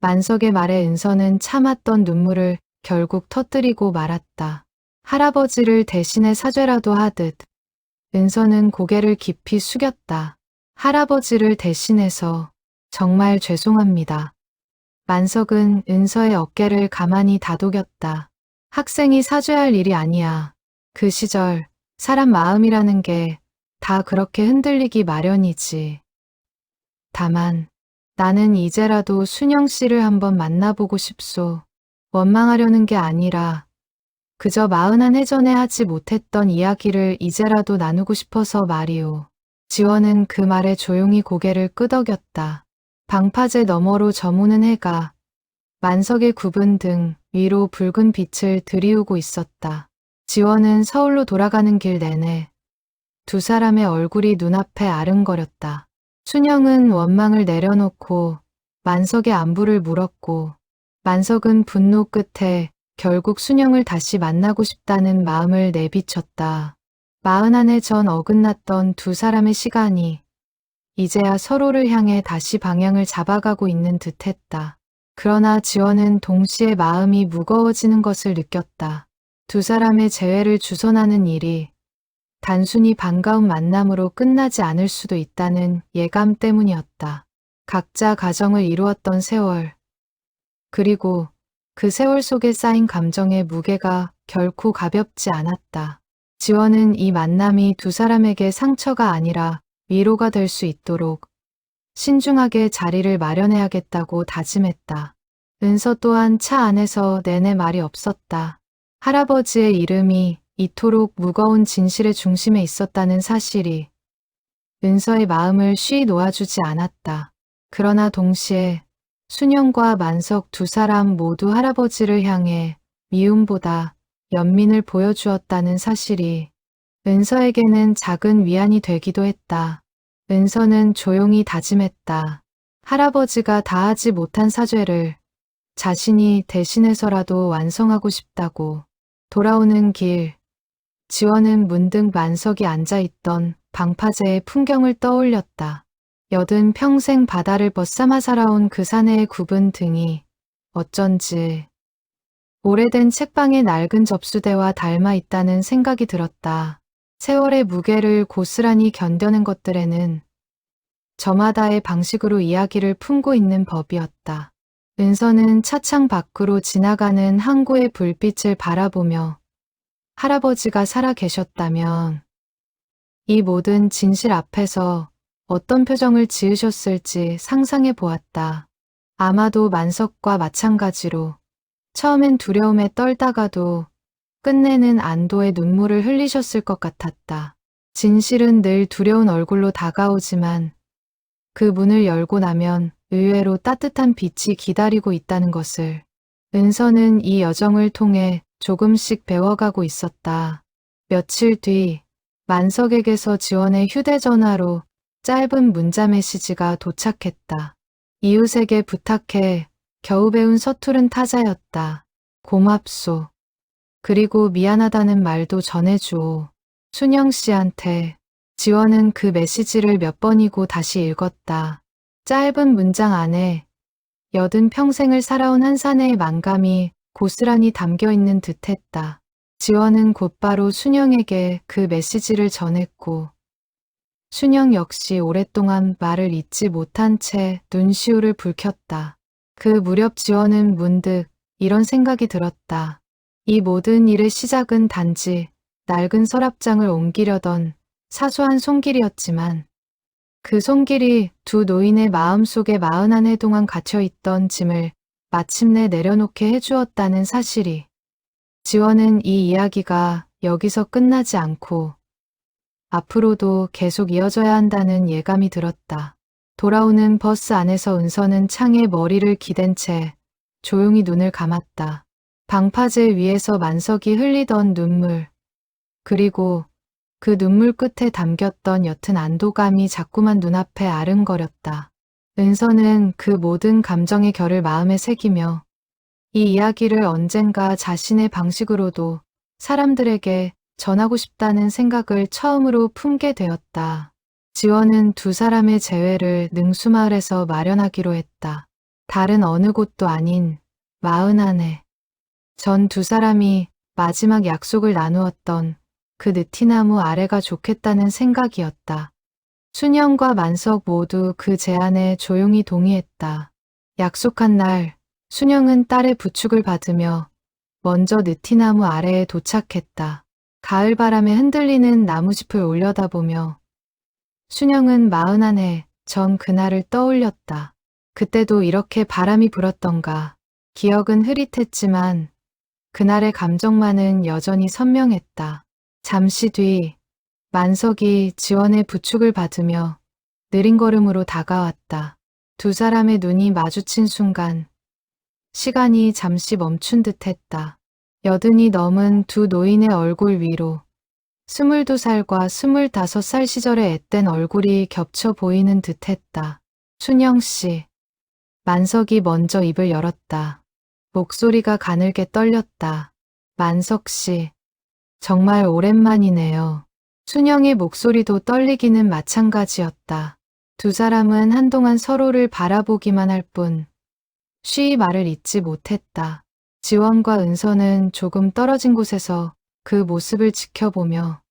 만석의 말에 은서는 참았던 눈물을 결국 터뜨리고 말았다. 할아버지를 대신해 사죄라도 하듯 은서는 고개를 깊이 숙였다. 할아버지를 대신해서 정말 죄송합니다. 만석은 은서의 어깨를 가만히 다독였다. 학생이 사죄할 일이 아니야. 그 시절 사람 마음이라는 게 다 그렇게 흔들리기 마련이지. 다만 나는 이제라도 순영 씨를 한번 만나보고 싶소. 원망하려는 게 아니라 그저 41해 전에 하지 못했던 이야기를 이제라도 나누고 싶어서 말이오. 지원은 그 말에 조용히 고개를 끄덕였다. 방파제 너머로 저무는 해가 만석의 굽은 등 위로 붉은 빛을 들이우고 있었다. 지원은 서울로 돌아가는 길 내내 두 사람의 얼굴이 눈앞에 아른거렸다. 순영은 원망을 내려놓고 만석의 안부를 물었고 만석은 분노 끝에 결국 순영을 다시 만나고 싶다는 마음을 내비쳤다. 41해 전 어긋났던 두 사람의 시간이 이제야 서로를 향해 다시 방향을 잡아가고 있는 듯했다. 그러나 지원은 동시에 마음이 무거워지는 것을 느꼈다. 두 사람의 재회를 주선하는 일이 단순히 반가운 만남으로 끝나지 않을 수도 있다는 예감 때문이었다. 각자 가정을 이루었던 세월, 그리고 그 세월 속에 쌓인 감정의 무게가 결코 가볍지 않았다. 지원은 이 만남이 두 사람에게 상처가 아니라 위로가 될 수 있도록 신중하게 자리를 마련해야겠다고 다짐했다. 은서 또한 차 안에서 내내 말이 없었다. 할아버지의 이름이 이토록 무거운 진실의 중심에 있었다는 사실이 은서의 마음을 쉬이 놓아주지 않았다. 그러나 동시에 순영과 만석 두 사람 모두 할아버지를 향해 미움보다 연민을 보여주었다는 사실이 은서에게는 작은 위안이 되기도 했다. 은서는 조용히 다짐했다. 할아버지가 다하지 못한 사죄를 자신이 대신해서라도 완성하고 싶다고. 돌아오는 길, 지원은 문득 만석이 앉아있던 방파제의 풍경을 떠올렸다. 여든 평생 바다를 벗삼아 살아온 그 사내의 굽은 등이 어쩐지 오래된 책방의 낡은 접수대와 닮아 있다는 생각이 들었다. 세월의 무게를 고스란히 견뎌낸 것들에는 저마다의 방식으로 이야기를 품고 있는 법이었다. 은서는 차창 밖으로 지나가는 항구의 불빛을 바라보며 할아버지가 살아 계셨다면 이 모든 진실 앞에서 어떤 표정을 지으셨을지 상상해 보았다. 아마도 만석과 마찬가지로 처음엔 두려움에 떨다가도 끝내는 안도의 눈물을 흘리셨을 것 같았다. 진실은 늘 두려운 얼굴로 다가오지만 그 문을 열고 나면 의외로 따뜻한 빛이 기다리고 있다는 것을 은서는 이 여정을 통해 조금씩 배워가고 있었다. 며칠 뒤 만석에게서 지원의 휴대전화로 짧은 문자 메시지가 도착했다. 이웃에게 부탁해 겨우 배운 서투른 타자였다. 고맙소. 그리고 미안하다는 말도 전해주오. 순영 씨한테. 지원은 그 메시지를 몇 번이고 다시 읽었다. 짧은 문장 안에 여든 평생을 살아온 한 사내의 만감이 고스란히 담겨있는 듯했다. 지원은 곧바로 순영에게 그 메시지를 전했고 순영 역시 오랫동안 말을 잇지 못한 채 눈시울을 붉혔다. 그 무렵 지원은 문득 이런 생각이 들었다. 이 모든 일의 시작은 단지 낡은 서랍장을 옮기려던 사소한 손길이었지만 그 손길이 두 노인의 마음속에 41해 동안 갇혀있던 짐을 마침내 내려놓게 해주었다는 사실이 지원은 이 이야기가 여기서 끝나지 않고 앞으로도 계속 이어져야 한다는 예감이 들었다. 돌아오는 버스 안에서 은서는 창에 머리를 기댄 채 조용히 눈을 감았다. 방파제 위에서 만석이 흘리던 눈물, 그리고 그 눈물 끝에 담겼던 옅은 안도감이 자꾸만 눈앞에 아른거렸다. 은서는 그 모든 감정의 결을 마음에 새기며 이 이야기를 언젠가 자신의 방식으로도 사람들에게 전하고 싶다는 생각을 처음으로 품게 되었다. 지원은 두 사람의 재회를 능수마을에서 마련하기로 했다. 다른 어느 곳도 아닌 마흔 안에 전 두 사람이 마지막 약속을 나누었던 그 느티나무 아래가 좋겠다는 생각이었다. 순영과 만석 모두 그 제안에 조용히 동의했다. 약속한 날 순영은 딸의 부축을 받으며 먼저 느티나무 아래에 도착했다. 가을 바람에 흔들리는 나무짚을 올려다보며 순영은 마흔 안에 전 그날을 떠올렸다. 그때도 이렇게 바람이 불었던가. 기억은 흐릿했지만 그날의 감정만은 여전히 선명했다. 잠시 뒤 만석이 지원의 부축을 받으며 느린 걸음으로 다가왔다. 두 사람의 눈이 마주친 순간 시간이 잠시 멈춘 듯했다. 여든이 넘은 두 노인의 얼굴 위로 22살과 25살 시절의 앳된 얼굴이 겹쳐 보이는 듯했다. 순영 씨. 만석이 먼저 입을 열었다. 목소리가 가늘게 떨렸다. 만석 씨. 정말 오랜만이네요. 순영의 목소리도 떨리기는 마찬가지였다. 두 사람은 한동안 서로를 바라보기만 할 뿐 쉬이 말을 잇지 못했다. 지원과 은서는 조금 떨어진 곳에서 그 모습을 지켜보며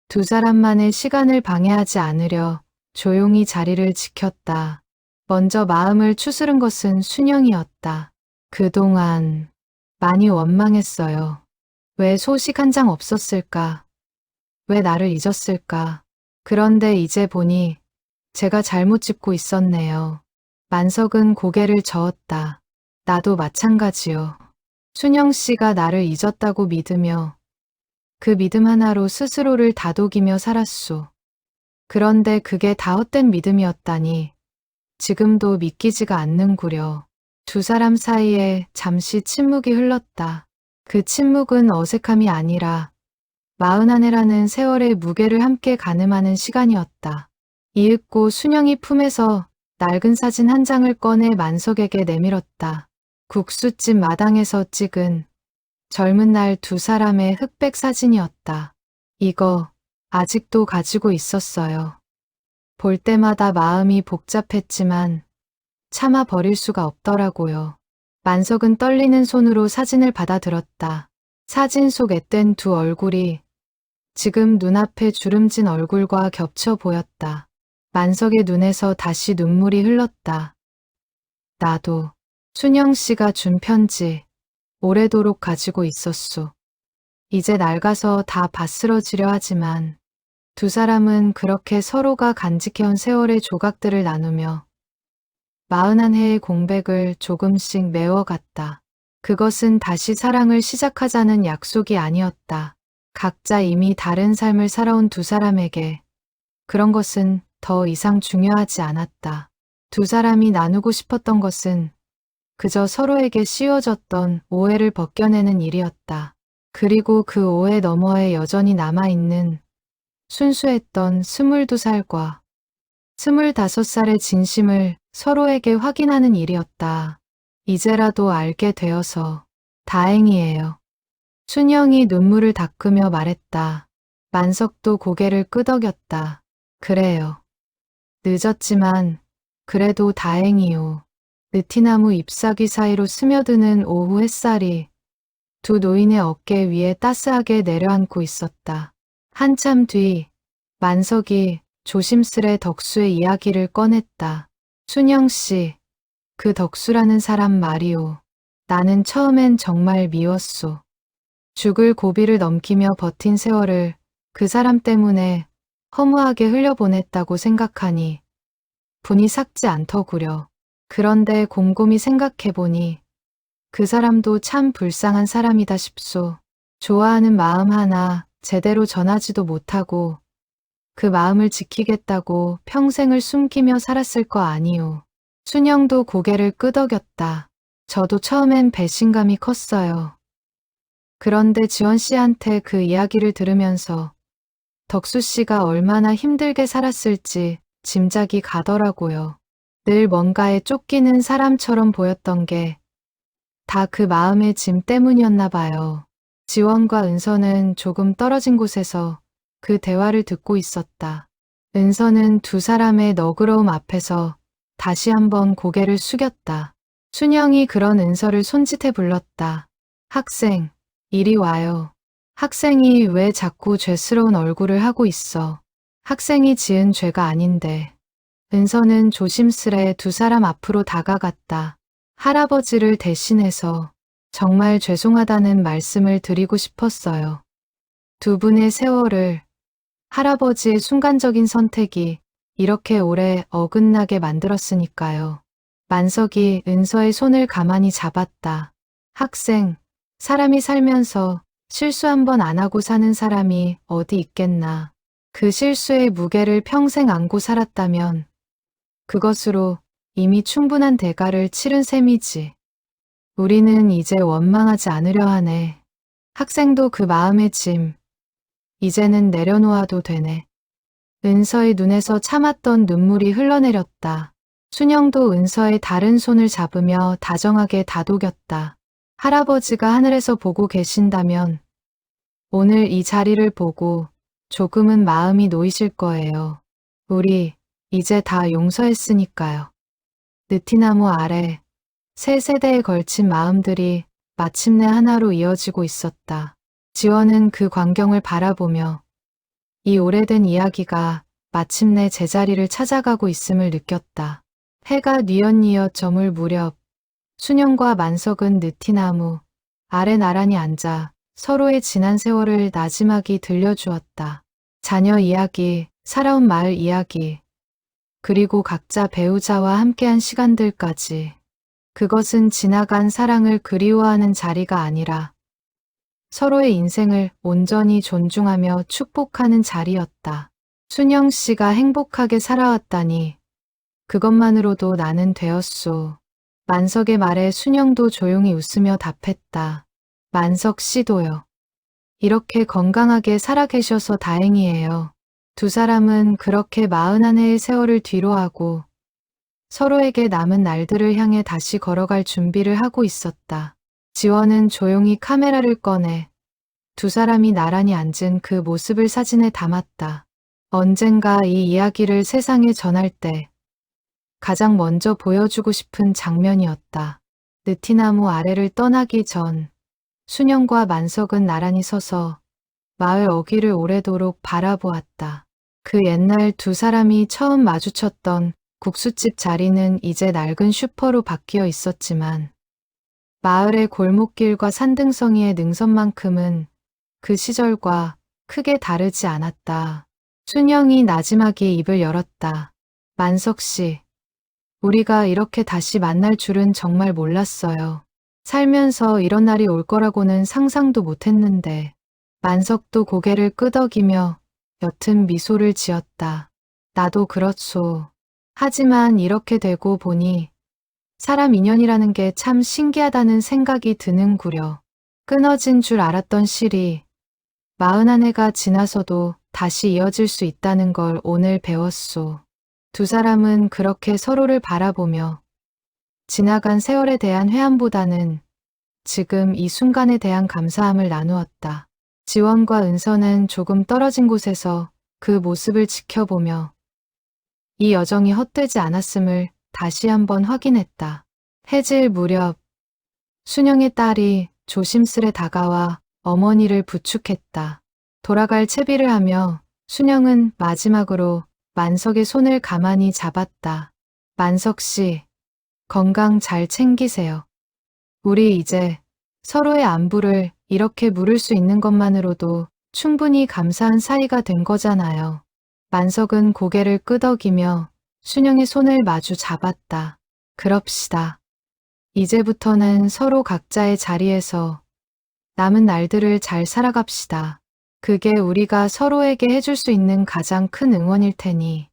두 사람만의 시간을 방해하지 않으려 조용히 자리를 지켰다. 먼저 마음을 추스른 것은 순영이었다. 그동안 많이 원망했어요. 왜 소식 한 장 없었을까? 왜 나를 잊었을까? 그런데 이제 보니 제가 잘못 짚고 있었네요. 만석은 고개를 저었다. 나도 마찬가지요. 순영 씨가 나를 잊었다고 믿으며 그 믿음 하나로 스스로를 다독이며 살았소. 그런데 그게 다 헛된 믿음이었다니 지금도 믿기지가 않는구려. 두 사람 사이에 잠시 침묵이 흘렀다. 그 침묵은 어색함이 아니라 마흔 한 해라는 세월의 무게를 함께 가늠하는 시간이었다. 이윽고 순영이 품에서 낡은 사진 한 장을 꺼내 만석에게 내밀었다. 국수집 마당에서 찍은 젊은 날 두 사람의 흑백 사진이었다. 이거 아직도 가지고 있었어요. 볼 때마다 마음이 복잡했지만 차마 버릴 수가 없더라고요. 만석은 떨리는 손으로 사진을 받아들었다. 사진 속 앳된 두 얼굴이 지금 눈앞에 주름진 얼굴과 겹쳐 보였다. 만석의 눈에서 다시 눈물이 흘렀다. 나도 순영 씨가 준 편지 오래도록 가지고 있었소. 이제 낡아서 다 바스러지려 하지만 두 사람은 그렇게 서로가 간직해온 세월의 조각들을 나누며 41해의 공백을 조금씩 메워갔다. 그것은 다시 사랑을 시작하자는 약속이 아니었다. 각자 이미 다른 삶을 살아온 두 사람에게 그런 것은 더 이상 중요하지 않았다. 두 사람이 나누고 싶었던 것은 그저 서로에게 씌워졌던 오해를 벗겨내는 일이었다. 그리고 그 오해 너머에 여전히 남아있는 순수했던 22살과 25살의 진심을 서로에게 확인하는 일이었다. 이제라도 알게 되어서 다행이에요. 순영이 눈물을 닦으며 말했다. 만석도 고개를 끄덕였다. 그래요. 늦었지만 그래도 다행이요. 느티나무 잎사귀 사이로 스며드는 오후 햇살이 두 노인의 어깨 위에 따스하게 내려앉고 있었다. 한참 뒤 만석이 조심스레 덕수의 이야기를 꺼냈다. 순영 씨, 그 덕수라는 사람 말이오. 나는 처음엔 정말 미웠소. 죽을 고비를 넘기며 버틴 세월을 그 사람 때문에 허무하게 흘려보냈다고 생각하니 분이 삭지 않더구려. 그런데 곰곰이 생각해보니 그 사람도 참 불쌍한 사람이다 싶소. 좋아하는 마음 하나 제대로 전하지도 못하고 그 마음을 지키겠다고 평생을 숨기며 살았을 거 아니오. 순영도 고개를 끄덕였다. 저도 처음엔 배신감이 컸어요. 그런데 지원 씨한테 그 이야기를 들으면서 덕수 씨가 얼마나 힘들게 살았을지 짐작이 가더라고요. 늘 뭔가에 쫓기는 사람처럼 보였던 게 다 그 마음의 짐 때문이었나 봐요. 지원과 은서는 조금 떨어진 곳에서 그 대화를 듣고 있었다. 은서는 두 사람의 너그러움 앞에서 다시 한번 고개를 숙였다. 순영이 그런 은서를 손짓해 불렀다. 학생, 이리 와요. 학생이 왜 자꾸 죄스러운 얼굴을 하고 있어. 학생이 지은 죄가 아닌데. 은서는 조심스레 두 사람 앞으로 다가갔다. 할아버지를 대신해서 정말 죄송하다는 말씀을 드리고 싶었어요. 두 분의 세월을, 할아버지의 순간적인 선택이 이렇게 오래 어긋나게 만들었으니까요. 만석이 은서의 손을 가만히 잡았다. 학생, 사람이 살면서 실수 한 번 안 하고 사는 사람이 어디 있겠나. 그 실수의 무게를 평생 안고 살았다면 그것으로 이미 충분한 대가를 치른 셈이지. 우리는 이제 원망하지 않으려 하네. 학생도 그 마음의 짐, 이제는 내려놓아도 되네. 은서의 눈에서 참았던 눈물이 흘러내렸다. 순영도 은서의 다른 손을 잡으며 다정하게 다독였다. 할아버지가 하늘에서 보고 계신다면 오늘 이 자리를 보고 조금은 마음이 놓이실 거예요. 우리 이제 다 용서했으니까요. 느티나무 아래 세 세대에 걸친 마음들이 마침내 하나로 이어지고 있었다. 지원은 그 광경을 바라보며 이 오래된 이야기가 마침내 제자리를 찾아가고 있음을 느꼈다. 해가 뉘엿뉘엿 저물 무렵 순영과 만석은 느티나무 아래 나란히 앉아 서로의 지난 세월을 나지막이 들려주었다. 자녀 이야기, 살아온 마을 이야기, 그리고 각자 배우자와 함께한 시간들까지. 그것은 지나간 사랑을 그리워하는 자리가 아니라 서로의 인생을 온전히 존중하며 축복하는 자리였다. 순영 씨가 행복하게 살아왔다니 그것만으로도 나는 되었소. 만석의 말에 순영도 조용히 웃으며 답했다. 만석 씨도요. 이렇게 건강하게 살아 계셔서 다행이에요. 두 사람은 그렇게 41해의 세월을 뒤로하고 서로에게 남은 날들을 향해 다시 걸어갈 준비를 하고 있었다. 지원은 조용히 카메라를 꺼내 두 사람이 나란히 앉은 그 모습을 사진에 담았다. 언젠가 이 이야기를 세상에 전할 때 가장 먼저 보여주고 싶은 장면이었다. 느티나무 아래를 떠나기 전 순영과 만석은 나란히 서서 마을 어귀를 오래도록 바라보았다. 그 옛날 두 사람이 처음 마주쳤던 국수집 자리는 이제 낡은 슈퍼로 바뀌어 있었지만 마을의 골목길과 산등성이의 능선만큼은 그 시절과 크게 다르지 않았다. 순영이 나지막이 입을 열었다. 만석 씨, 우리가 이렇게 다시 만날 줄은 정말 몰랐어요. 살면서 이런 날이 올 거라고는 상상도 못했는데. 만석도 고개를 끄덕이며 옅은 미소를 지었다. 나도 그렇소. 하지만 이렇게 되고 보니 사람 인연이라는 게 참 신기하다는 생각이 드는구려. 끊어진 줄 알았던 실이 41해가 지나서도 다시 이어질 수 있다는 걸 오늘 배웠소. 두 사람은 그렇게 서로를 바라보며 지나간 세월에 대한 회한보다는 지금 이 순간에 대한 감사함을 나누었다. 지원과 은서는 조금 떨어진 곳에서 그 모습을 지켜보며 이 여정이 헛되지 않았음을 다시 한번 확인했다. 해질 무렵 순영의 딸이 조심스레 다가와 어머니를 부축했다. 돌아갈 채비를 하며 순영은 마지막으로 만석의 손을 가만히 잡았다. 만석 씨, 건강 잘 챙기세요. 우리 이제 서로의 안부를 이렇게 물을 수 있는 것만으로도 충분히 감사한 사이가 된 거잖아요. 만석은 고개를 끄덕이며 순영의 손을 마주 잡았다. 그럽시다. 이제부터는 서로 각자의 자리에서 남은 날들을 잘 살아갑시다. 그게 우리가 서로에게 해줄 수 있는 가장 큰 응원일 테니.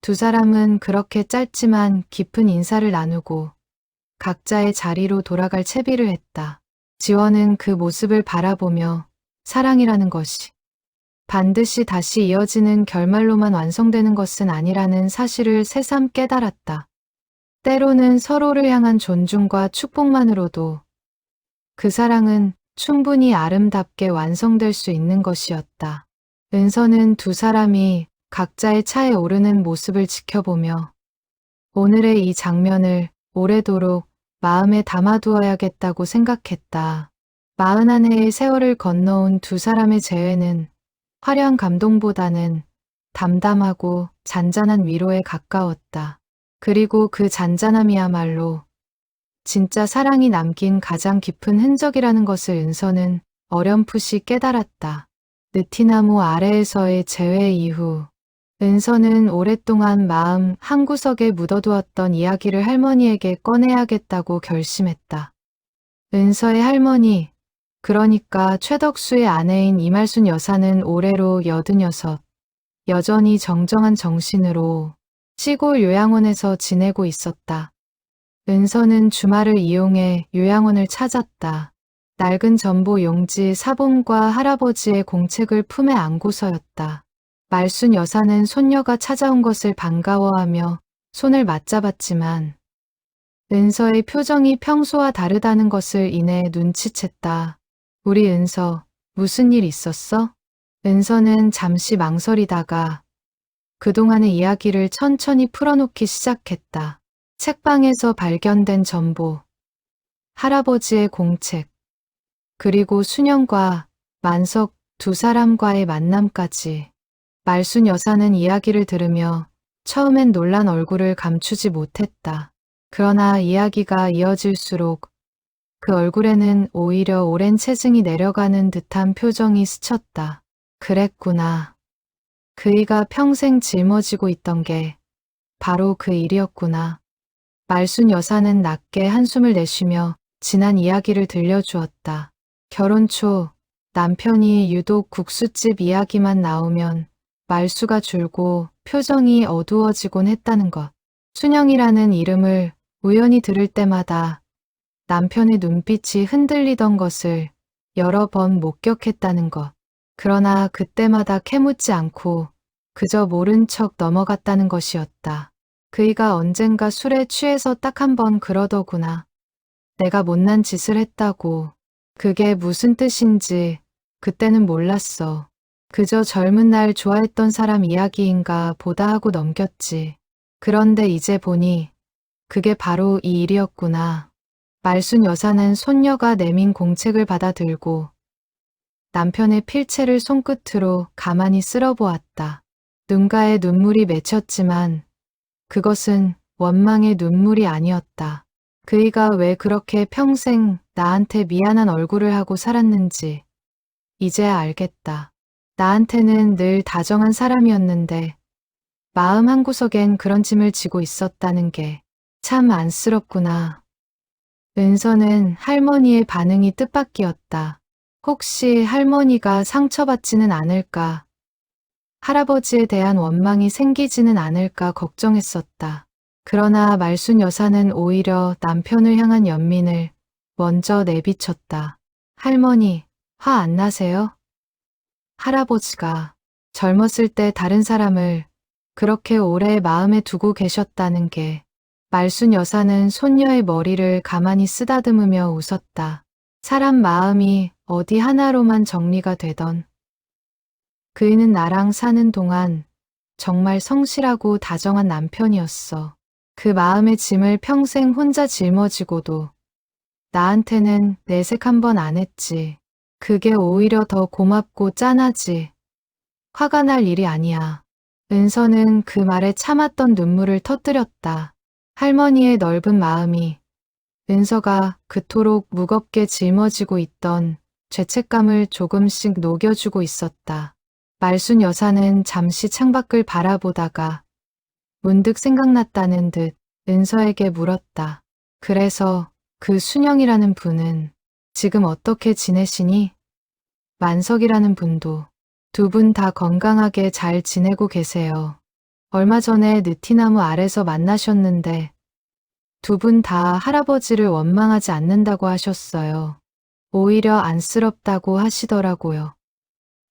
두 사람은 그렇게 짧지만 깊은 인사를 나누고 각자의 자리로 돌아갈 채비를 했다. 지원은 그 모습을 바라보며 사랑이라는 것이 반드시 다시 이어지는 결말로만 완성되는 것은 아니라는 사실을 새삼 깨달았다. 때로는 서로를 향한 존중과 축복만으로도 그 사랑은 충분히 아름답게 완성될 수 있는 것이었다. 은서는 두 사람이 각자의 차에 오르는 모습을 지켜보며 오늘의 이 장면을 오래도록 마음에 담아두어야겠다고 생각했다. 41해의 세월을 건너온 두 사람의 재회는 화려한 감동보다는 담담하고 잔잔한 위로에 가까웠다. 그리고 그 잔잔함이야말로 진짜 사랑이 남긴 가장 깊은 흔적이라는 것을 은서는 어렴풋이 깨달았다. 느티나무 아래에서의 재회 이후 은서는 오랫동안 마음 한구석에 묻어두었던 이야기를 할머니에게 꺼내야겠다고 결심했다. 은서의 할머니, 그러니까 최덕수의 아내인 이말순 여사는 올해로 86, 여전히 정정한 정신으로 시골 요양원에서 지내고 있었다. 은서는 주말을 이용해 요양원을 찾았다. 낡은 전보 용지 사본과 할아버지의 공책을 품에 안고서였다. 말순 여사는 손녀가 찾아온 것을 반가워하며 손을 맞잡았지만 은서의 표정이 평소와 다르다는 것을 이내 눈치챘다. 우리 은서, 무슨 일 있었어? 은서는 잠시 망설이다가 그동안의 이야기를 천천히 풀어놓기 시작했다. 책방에서 발견된 전보, 할아버지의 공책, 그리고 순영과 만석 두 사람과의 만남까지. 말순 여사는 이야기를 들으며 처음엔 놀란 얼굴을 감추지 못했다. 그러나 이야기가 이어질수록 그 얼굴에는 오히려 오랜 체증이 내려가는 듯한 표정이 스쳤다. 그랬구나. 그이가 평생 짊어지고 있던 게 바로 그 일이었구나. 말순 여사는 낮게 한숨을 내쉬며 지난 이야기를 들려주었다. 결혼 초 남편이 유독 국수집 이야기만 나오면 말수가 줄고 표정이 어두워지곤 했다는 것. 순영이라는 이름을 우연히 들을 때마다 남편의 눈빛이 흔들리던 것을 여러 번 목격했다는 것. 그러나 그때마다 캐묻지 않고 그저 모른 척 넘어갔다는 것이었다. 그이가 언젠가 술에 취해서 딱 한 번 그러더구나. 내가 못난 짓을 했다고. 그게 무슨 뜻인지 그때는 몰랐어. 그저 젊은 날 좋아했던 사람 이야기인가 보다 하고 넘겼지. 그런데 이제 보니 그게 바로 이 일이었구나. 말순 여사는 손녀가 내민 공책을 받아들고 남편의 필체를 손끝으로 가만히 쓸어보았다. 눈가에 눈물이 맺혔지만 그것은 원망의 눈물이 아니었다. 그이가 왜 그렇게 평생 나한테 미안한 얼굴을 하고 살았는지 이제야 알겠다. 나한테는 늘 다정한 사람이었는데 마음 한구석엔 그런 짐을 지고 있었다는 게 참 안쓰럽구나. 은서는 할머니의 반응이 뜻밖이었다. 혹시 할머니가 상처받지는 않을까, 할아버지에 대한 원망이 생기지는 않을까 걱정했었다. 그러나 말순 여사는 오히려 남편을 향한 연민을 먼저 내비쳤다. 할머니, 화 안 나세요? 할아버지가 젊었을 때 다른 사람을 그렇게 오래 마음에 두고 계셨다는 게. 말순 여사는 손녀의 머리를 가만히 쓰다듬으며 웃었다. 사람 마음이 어디 하나로만 정리가 되던. 그이는 나랑 사는 동안 정말 성실하고 다정한 남편이었어. 그 마음의 짐을 평생 혼자 짊어지고도 나한테는 내색 한 번 안 했지. 그게 오히려 더 고맙고 짠하지. 화가 날 일이 아니야. 은서는 그 말에 참았던 눈물을 터뜨렸다. 할머니의 넓은 마음이 은서가 그토록 무겁게 짊어지고 있던 죄책감을 조금씩 녹여주고 있었다. 말순 여사는 잠시 창밖을 바라보다가 문득 생각났다는 듯 은서에게 물었다. 그래서 그 순영이라는 분은 지금 어떻게 지내시니? 만석이라는 분도. 두 분 다 건강하게 잘 지내고 계세요. 얼마 전에 느티나무 아래서 만나셨는데 두 분 다 할아버지를 원망하지 않는다고 하셨어요. 오히려 안쓰럽다고 하시더라고요.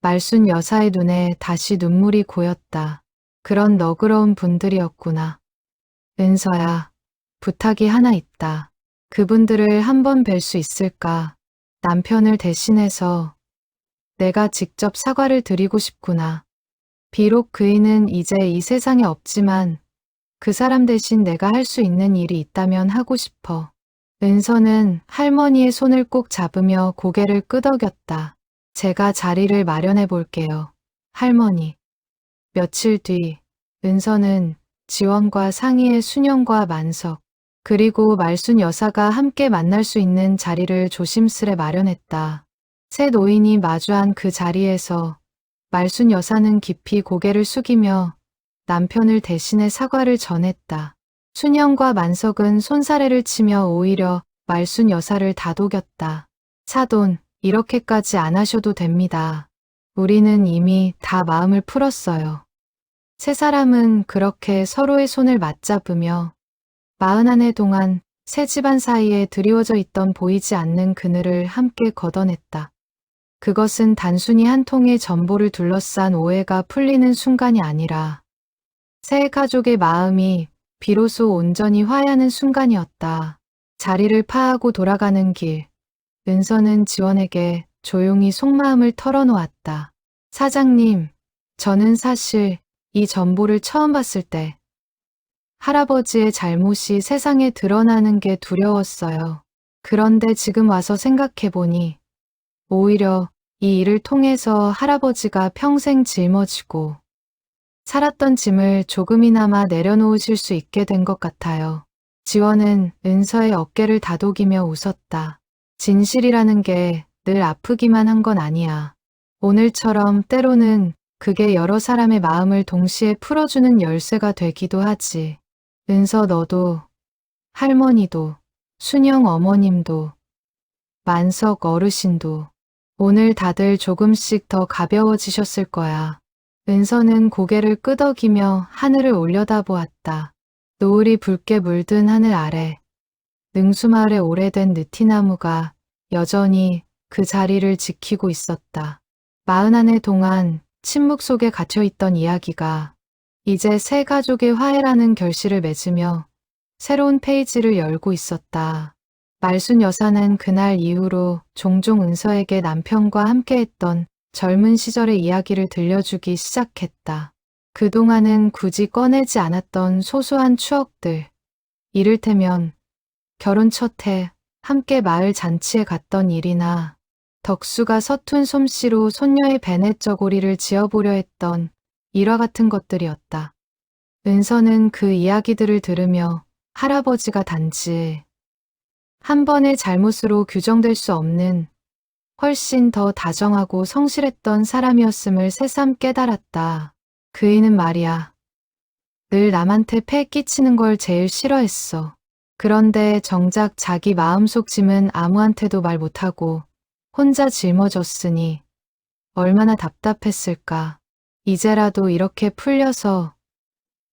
말순 여사의 눈에 다시 눈물이 고였다. 그런 너그러운 분들이었구나. 은서야, 부탁이 하나 있다. 그분들을 한번 뵐 수 있을까? 남편을 대신해서 내가 직접 사과를 드리고 싶구나. 비록 그이는 이제 이 세상에 없지만 그 사람 대신 내가 할 수 있는 일이 있다면 하고 싶어. 은서는 할머니의 손을 꼭 잡으며 고개를 끄덕였다. 제가 자리를 마련해 볼게요. 할머니. 며칠 뒤 은서는 지원과 상희의 순영과 만석, 그리고 말순 여사가 함께 만날 수 있는 자리를 조심스레 마련했다. 새 노인이 마주한 그 자리에서 말순 여사는 깊이 고개를 숙이며 남편을 대신해 사과를 전했다. 순영과 만석은 손사래를 치며 오히려 말순 여사를 다독였다. 사돈, 이렇게까지 안 하셔도 됩니다. 우리는 이미 다 마음을 풀었어요. 세 사람은 그렇게 서로의 손을 맞잡으며 41해 동안 새 집안 사이에 드리워져 있던 보이지 않는 그늘을 함께 걷어냈다. 그것은 단순히 한 통의 전보를 둘러싼 오해가 풀리는 순간이 아니라 새 가족의 마음이 비로소 온전히 화해하는 순간이었다. 자리를 파하고 돌아가는 길, 은서는 지원에게 조용히 속마음을 털어놓았다. 사장님, 저는 사실 이 전보를 처음 봤을 때 할아버지의 잘못이 세상에 드러나는 게 두려웠어요. 그런데 지금 와서 생각해보니 오히려 이 일을 통해서 할아버지가 평생 짊어지고 살았던 짐을 조금이나마 내려놓으실 수 있게 된 것 같아요. 지원은 은서의 어깨를 다독이며 웃었다. 진실이라는 게 늘 아프기만 한 건 아니야. 오늘처럼 때로는 그게 여러 사람의 마음을 동시에 풀어주는 열쇠가 되기도 하지. 은서 너도, 할머니도, 순영 어머님도, 만석 어르신도 오늘 다들 조금씩 더 가벼워지셨을 거야. 은서는 고개를 끄덕이며 하늘을 올려다보았다. 노을이 붉게 물든 하늘 아래 능수마을의 오래된 느티나무가 여전히 그 자리를 지키고 있었다. 41해 동안 침묵 속에 갇혀있던 이야기가 이제 새 가족의 화해라는 결실을 맺으며 새로운 페이지를 열고 있었다. 말순 여사는 그날 이후로 종종 은서에게 남편과 함께했던 젊은 시절의 이야기를 들려주기 시작했다. 그동안은 굳이 꺼내지 않았던 소소한 추억들, 이를테면 결혼 첫 해 함께 마을 잔치에 갔던 일이나 덕수가 서툰 솜씨로 손녀의 베넷 저고리를 지어보려 했던 일화 같은 것들이었다. 은서는 그 이야기들을 들으며 할아버지가 단지 한 번의 잘못으로 규정될 수 없는 훨씬 더 다정하고 성실했던 사람이었음을 새삼 깨달았다. 그이는 말이야. 늘 남한테 패 끼치는 걸 제일 싫어했어. 그런데 정작 자기 마음속 짐은 아무한테도 말 못하고 혼자 짊어졌으니 얼마나 답답했을까. 이제라도 이렇게 풀려서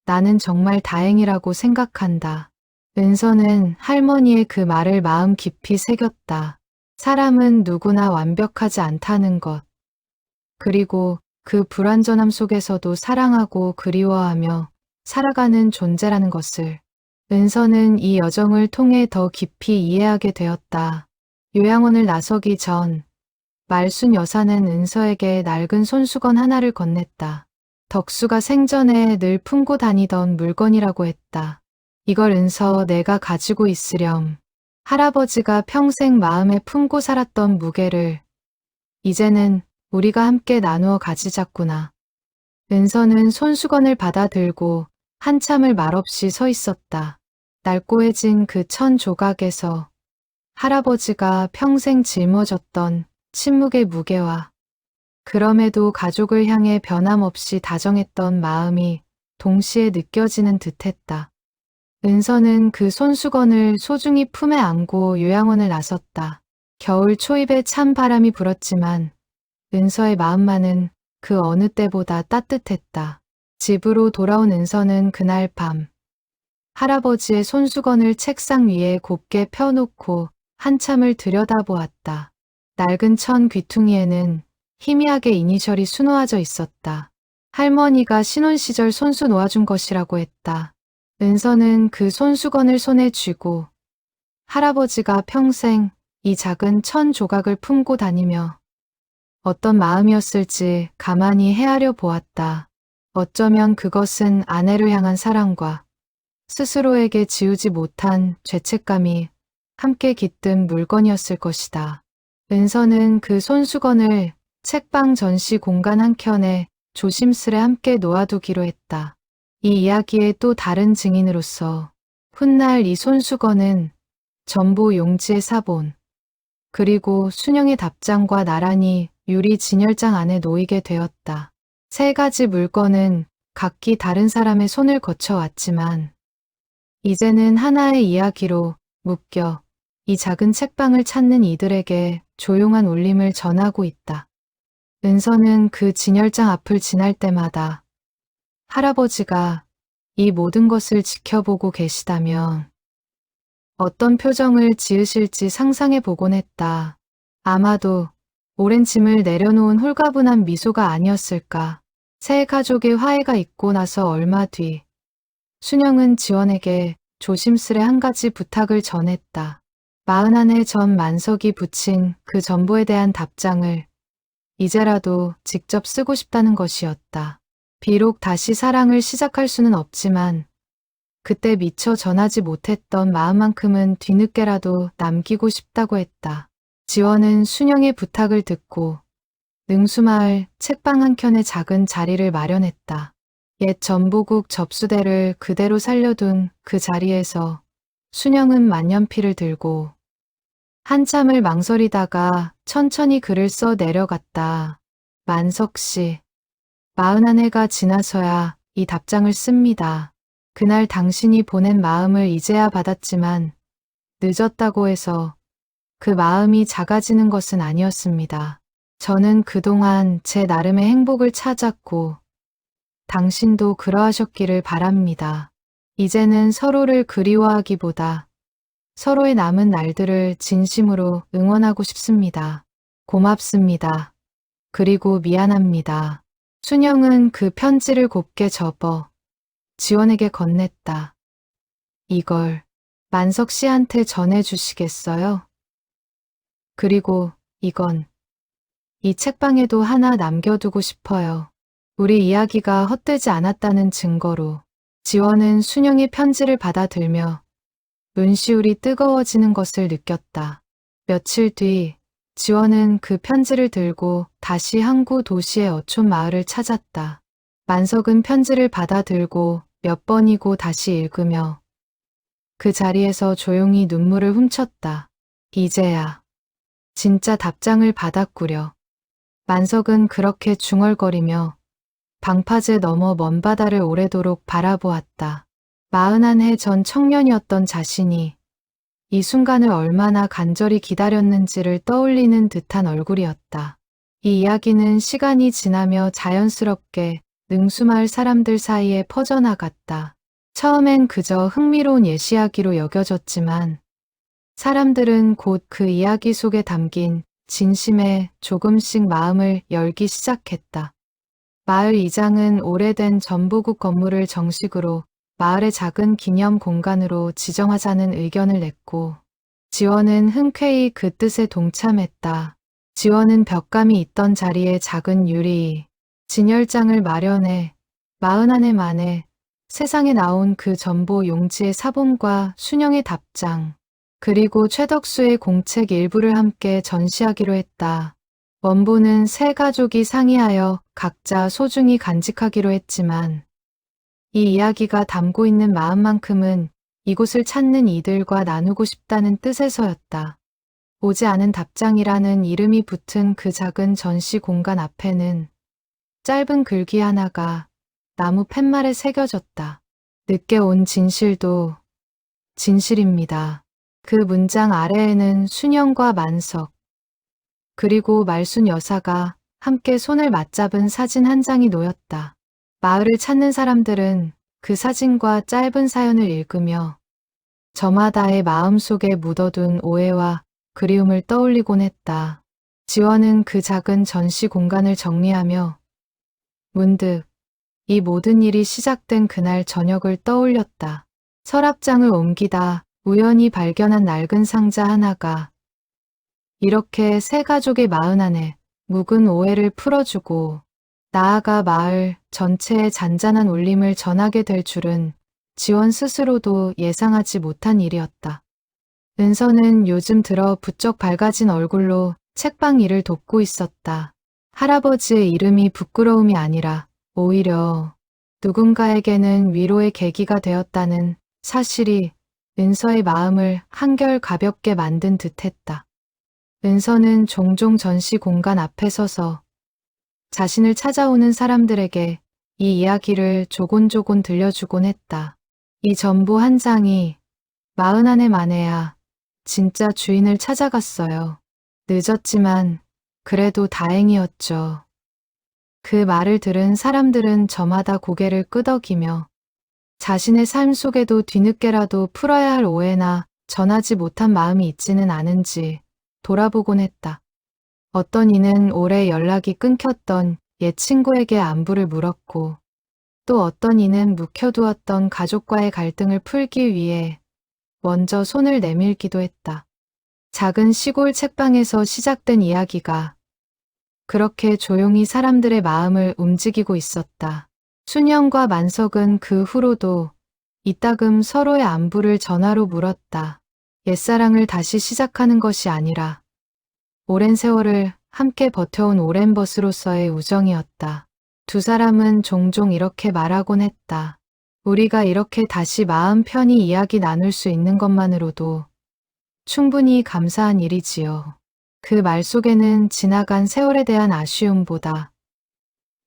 나는 정말 다행이라고 생각한다. 은서는 할머니의 그 말을 마음 깊이 새겼다. 사람은 누구나 완벽하지 않다는 것. 그리고 그 불완전함 속에서도 사랑하고 그리워하며 살아가는 존재라는 것을. 은서는 이 여정을 통해 더 깊이 이해하게 되었다. 요양원을 나서기 전 말순 여사는 은서에게 낡은 손수건 하나를 건넸다. 덕수가 생전에 늘 품고 다니던 물건이라고 했다. 이걸 은서 내가 가지고 있으렴. 할아버지가 평생 마음에 품고 살았던 무게를 이제는 우리가 함께 나누어 가지자꾸나. 은서는 손수건을 받아 들고 한참을 말없이 서 있었다. 낡고해진 그 천 조각에서 할아버지가 평생 짊어졌던 침묵의 무게와 그럼에도 가족을 향해 변함없이 다정했던 마음이 동시에 느껴지는 듯했다. 은서는 그 손수건을 소중히 품에 안고 요양원을 나섰다. 겨울 초입에 찬 바람이 불었지만 은서의 마음만은 그 어느 때보다 따뜻했다. 집으로 돌아온 은서는 그날 밤 할아버지의 손수건을 책상 위에 곱게 펴놓고 한참을 들여다보았다. 낡은 천 귀퉁이에는 희미하게 이니셜이 수놓아져 있었다. 할머니가 신혼 시절 손수 놓아준 것이라고 했다. 은서는 그 손수건을 손에 쥐고 할아버지가 평생 이 작은 천 조각을 품고 다니며 어떤 마음이었을지 가만히 헤아려 보았다. 어쩌면 그것은 아내를 향한 사랑과 스스로에게 지우지 못한 죄책감이 함께 깃든 물건이었을 것이다. 은서는 그 손수건을 책방 전시 공간 한켠에 조심스레 함께 놓아두기로 했다. 이 이야기의 또 다른 증인으로서 훗날 이 손수건은 전보 용지의 사본, 그리고 순영의 답장과 나란히 유리 진열장 안에 놓이게 되었다. 세 가지 물건은 각기 다른 사람의 손을 거쳐왔지만 이제는 하나의 이야기로 묶여 이 작은 책방을 찾는 이들에게 조용한 울림을 전하고 있다. 은서는 그 진열장 앞을 지날 때마다 할아버지가 이 모든 것을 지켜보고 계시다면 어떤 표정을 지으실지 상상해 보곤 했다. 아마도 오랜 짐을 내려놓은 홀가분한 미소가 아니었을까. 새 가족의 화해가 있고 나서 얼마 뒤 순영은 지원에게 조심스레 한 가지 부탁을 전했다. 41해 전 만석이 붙인 그 전보에 대한 답장을 이제라도 직접 쓰고 싶다는 것이었다. 비록 다시 사랑을 시작할 수는 없지만 그때 미처 전하지 못했던 마음만큼은 뒤늦게라도 남기고 싶다고 했다. 지원은 순영의 부탁을 듣고 능수마을 책방 한켠에 작은 자리를 마련했다. 옛 전보국 접수대를 그대로 살려둔 그 자리에서 순영은 만년필을 들고 한참을 망설이다가 천천히 글을 써 내려갔다. 만석 씨, 41해가 지나서야 이 답장을 씁니다. 그날 당신이 보낸 마음을 이제야 받았지만 늦었다고 해서 그 마음이 작아지는 것은 아니었습니다. 저는 그동안 제 나름의 행복을 찾았고 당신도 그러하셨기를 바랍니다. 이제는 서로를 그리워하기보다 서로의 남은 날들을 진심으로 응원하고 싶습니다. 고맙습니다. 그리고 미안합니다. 순영은 그 편지를 곱게 접어 지원에게 건넸다. 이걸 만석 씨한테 전해주시겠어요? 그리고 이건 이 책방에도 하나 남겨두고 싶어요. 우리 이야기가 헛되지 않았다는 증거로. 지원은 순영의 편지를 받아들며 눈시울이 뜨거워지는 것을 느꼈다. 며칠 뒤 지원은 그 편지를 들고 다시 항구 도시의 어촌 마을을 찾았다. 만석은 편지를 받아들고 몇 번이고 다시 읽으며 그 자리에서 조용히 눈물을 훔쳤다. 이제야 진짜 답장을 받았구려. 만석은 그렇게 중얼거리며 방파제 너머 먼 바다를 오래도록 바라보았다. 41해 전 청년이었던 자신이 이 순간을 얼마나 간절히 기다렸는지를 떠올리는 듯한 얼굴이었다. 이 이야기는 시간이 지나며 자연스럽게 능수마을 사람들 사이에 퍼져나갔다. 처음엔 그저 흥미로운 예시이야기로 여겨졌지만 사람들은 곧 그 이야기 속에 담긴 진심에 조금씩 마음을 열기 시작했다. 마을 이장은 오래된 전보국 건물을 정식으로 마을의 작은 기념 공간으로 지정하자는 의견을 냈고 지원은 흔쾌히 그 뜻에 동참했다. 지원은 벽감이 있던 자리에 작은 유리 진열장을 마련해 41해 만에 세상에 나온 그 전보 용지의 사본과 순영의 답장, 그리고 최덕수의 공책 일부를 함께 전시하기로 했다. 원본은 세 가족이 상의하여 각자 소중히 간직하기로 했지만 이 이야기가 담고 있는 마음만큼은 이곳을 찾는 이들과 나누고 싶다는 뜻에서였다. 오지 않은 답장이라는 이름이 붙은 그 작은 전시 공간 앞에는 짧은 글귀 하나가 나무 팻말에 새겨졌다. 늦게 온 진실도 진실입니다. 그 문장 아래에는 순영과 만석, 그리고 말순 여사가 함께 손을 맞잡은 사진 한 장이 놓였다. 마을을 찾는 사람들은 그 사진과 짧은 사연을 읽으며 저마다의 마음속에 묻어둔 오해와 그리움을 떠올리곤 했다. 지원은 그 작은 전시 공간을 정리하며 문득 이 모든 일이 시작된 그날 저녁을 떠올렸다. 서랍장을 옮기다 우연히 발견한 낡은 상자 하나가 이렇게 세 가족의 마음 안에 묵은 오해를 풀어주고 나아가 마을 전체에 잔잔한 울림을 전하게 될 줄은 지원 스스로도 예상하지 못한 일이었다. 은서는 요즘 들어 부쩍 밝아진 얼굴로 책방 일을 돕고 있었다. 할아버지의 이름이 부끄러움이 아니라 오히려 누군가에게는 위로의 계기가 되었다는 사실이 은서의 마음을 한결 가볍게 만든 듯했다. 은서는 종종 전시 공간 앞에 서서 자신을 찾아오는 사람들에게 이 이야기를 조곤조곤 들려주곤 했다. 이 전보 한 장이 41해 만에야 진짜 주인을 찾아갔어요. 늦었지만 그래도 다행이었죠. 그 말을 들은 사람들은 저마다 고개를 끄덕이며 자신의 삶 속에도 뒤늦게라도 풀어야 할 오해나 전하지 못한 마음이 있지는 않은지 돌아보곤 했다. 어떤 이는 오래 연락이 끊겼던 옛 친구에게 안부를 물었고 또 어떤 이는 묵혀두었던 가족과의 갈등을 풀기 위해 먼저 손을 내밀기도 했다. 작은 시골 책방에서 시작된 이야기가 그렇게 조용히 사람들의 마음을 움직이고 있었다. 순영과 만석은 그 후로도 이따금 서로의 안부를 전화로 물었다. 옛사랑을 다시 시작하는 것이 아니라 오랜 세월을 함께 버텨온 오랜 벗으로서의 우정이었다. 두 사람은 종종 이렇게 말하곤 했다. 우리가 이렇게 다시 마음 편히 이야기 나눌 수 있는 것만으로도 충분히 감사한 일이지요. 그 말 속에는 지나간 세월에 대한 아쉬움보다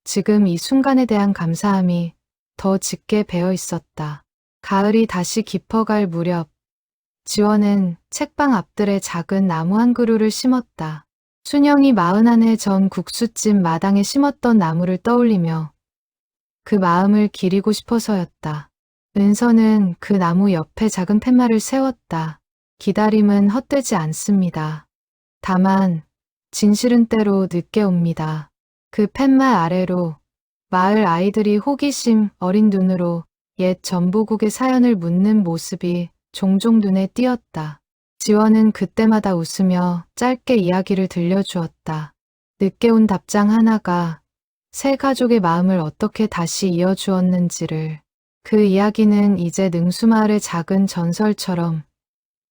지금 이 순간에 대한 감사함이 더 짙게 배어 있었다. 가을이 다시 깊어갈 무렵 지원은 책방 앞들에 작은 나무 한 그루를 심었다. 순영이 41해 전 국수집 마당에 심었던 나무를 떠올리며 그 마음을 기리고 싶어서였다. 은서는 그 나무 옆에 작은 팻말을 세웠다. 기다림은 헛되지 않습니다. 다만 진실은 때로 늦게 옵니다. 그 팻말 아래로 마을 아이들이 호기심 어린 눈으로 옛 전보국의 사연을 묻는 모습이 종종 눈에 띄었다. 지원은 그때마다 웃으며 짧게 이야기를 들려주었다. 늦게 온 답장 하나가 세 가족의 마음을 어떻게 다시 이어주었는지를. 그 이야기는 이제 능수마을의 작은 전설처럼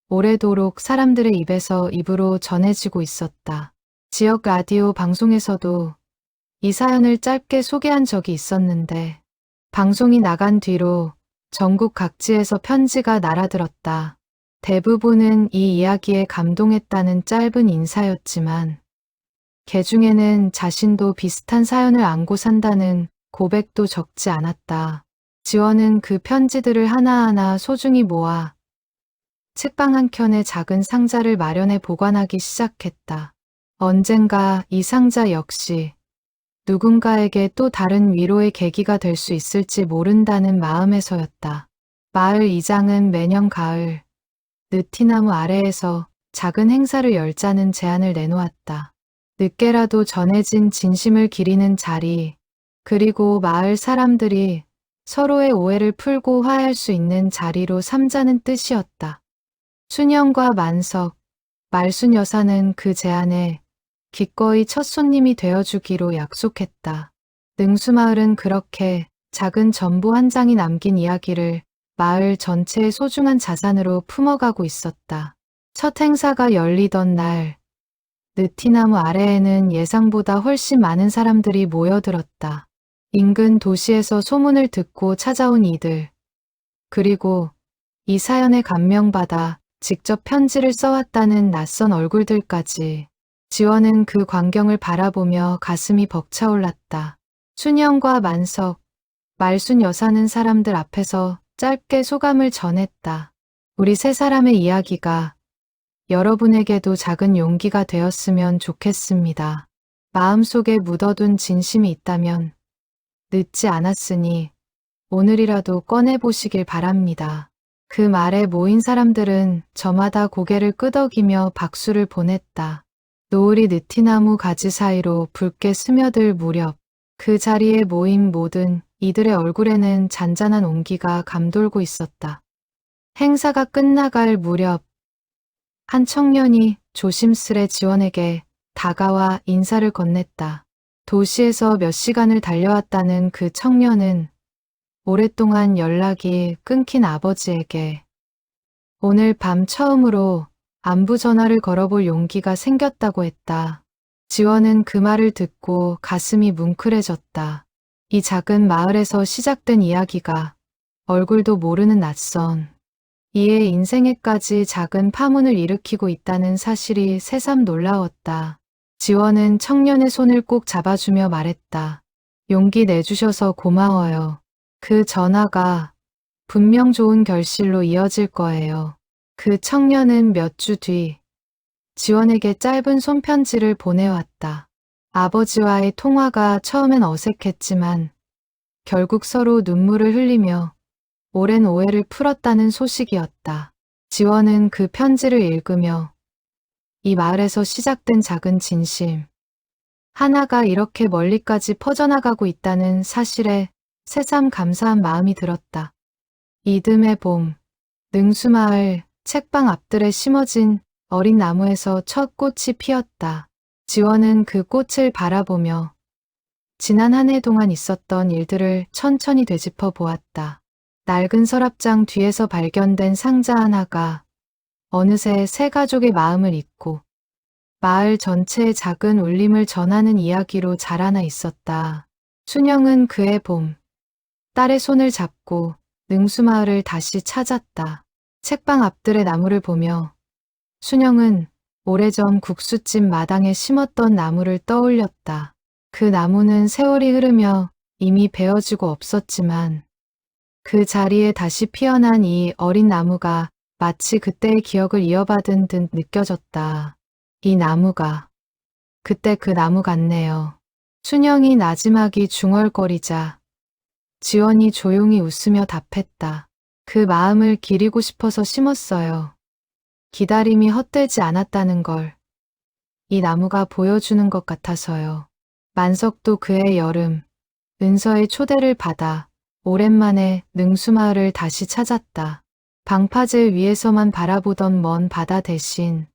오래도록 사람들의 입에서 입으로 전해지고 있었다. 지역 라디오 방송에서도 이 사연을 짧게 소개한 적이 있었는데 방송이 나간 뒤로 전국 각지에서 편지가 날아들었다. 대부분은 이 이야기에 감동했다는 짧은 인사였지만 개 중에는 자신도 비슷한 사연을 안고 산다는 고백도 적지 않았다. 지원은 그 편지들을 하나하나 소중히 모아 책방 한켠에 작은 상자를 마련해 보관하기 시작했다. 언젠가 이 상자 역시 누군가에게 또 다른 위로의 계기가 될 수 있을지 모른다는 마음에서였다. 마을 이장은 매년 가을 느티나무 아래에서 작은 행사를 열자는 제안을 내놓았다. 늦게라도 전해진 진심을 기리는 자리, 그리고 마을 사람들이 서로의 오해를 풀고 화해할 수 있는 자리로 삼자는 뜻이었다. 순영과 만석, 말순 여사는 그 제안에 기꺼이 첫 손님이 되어주기로 약속했다. 능수마을은 그렇게 작은 전보 한 장이 남긴 이야기를 마을 전체의 소중한 자산으로 품어가고 있었다. 첫 행사가 열리던 날, 느티나무 아래에는 예상보다 훨씬 많은 사람들이 모여들었다. 인근 도시에서 소문을 듣고 찾아온 이들, 그리고 이 사연에 감명받아 직접 편지를 써왔다는 낯선 얼굴들까지. 지원은 그 광경을 바라보며 가슴이 벅차올랐다. 순영과 만석, 말순 여사는 사람들 앞에서 짧게 소감을 전했다. 우리 세 사람의 이야기가 여러분에게도 작은 용기가 되었으면 좋겠습니다. 마음속에 묻어둔 진심이 있다면 늦지 않았으니 오늘이라도 꺼내보시길 바랍니다. 그 말에 모인 사람들은 저마다 고개를 끄덕이며 박수를 보냈다. 노을이 느티나무 가지 사이로 붉게 스며들 무렵 그 자리에 모인 모든 이들의 얼굴에는 잔잔한 온기가 감돌고 있었다. 행사가 끝나갈 무렵 한 청년이 조심스레 지원에게 다가와 인사를 건넸다. 도시에서 몇 시간을 달려왔다는 그 청년은 오랫동안 연락이 끊긴 아버지에게 오늘 밤 처음으로 안부 전화를 걸어볼 용기가 생겼다고 했다. 지원은 그 말을 듣고 가슴이 뭉클해졌다. 이 작은 마을에서 시작된 이야기가 얼굴도 모르는 낯선 이의 인생에까지 작은 파문을 일으키고 있다는 사실이 새삼 놀라웠다. 지원은 청년의 손을 꼭 잡아주며 말했다. 용기 내주셔서 고마워요. 그 전화가 분명 좋은 결실로 이어질 거예요. 그 청년은 몇 주 뒤 지원에게 짧은 손편지를 보내왔다. 아버지와의 통화가 처음엔 어색했지만 결국 서로 눈물을 흘리며 오랜 오해를 풀었다는 소식이었다. 지원은 그 편지를 읽으며 이 마을에서 시작된 작은 진심 하나가 이렇게 멀리까지 퍼져나가고 있다는 사실에 새삼 감사한 마음이 들었다. 이듬해 봄, 능수마을 책방 앞들에 심어진 어린 나무에서 첫 꽃이 피었다. 지원은 그 꽃을 바라보며 지난 한 해 동안 있었던 일들을 천천히 되짚어 보았다. 낡은 서랍장 뒤에서 발견된 상자 하나가 어느새 새 가족의 마음을 잇고 마을 전체에 작은 울림을 전하는 이야기로 자라나 있었다. 순영은 그해 봄, 딸의 손을 잡고 능수마을을 다시 찾았다. 책방 앞들의 나무를 보며 순영은 오래전 국수집 마당에 심었던 나무를 떠올렸다. 그 나무는 세월이 흐르며 이미 베어지고 없었지만 그 자리에 다시 피어난 이 어린 나무가 마치 그때의 기억을 이어받은 듯 느껴졌다. 이 나무가 그때 그 나무 같네요. 순영이 나지막이 중얼거리자 지원이 조용히 웃으며 답했다. 그 마음을 기리고 싶어서 심었어요. 기다림이 헛되지 않았다는 걸 이 나무가 보여주는 것 같아서요. 만석도 그해 여름 은서의 초대를 받아 오랜만에 능수마을을 다시 찾았다. 방파제 위에서만 바라보던 먼 바다 대신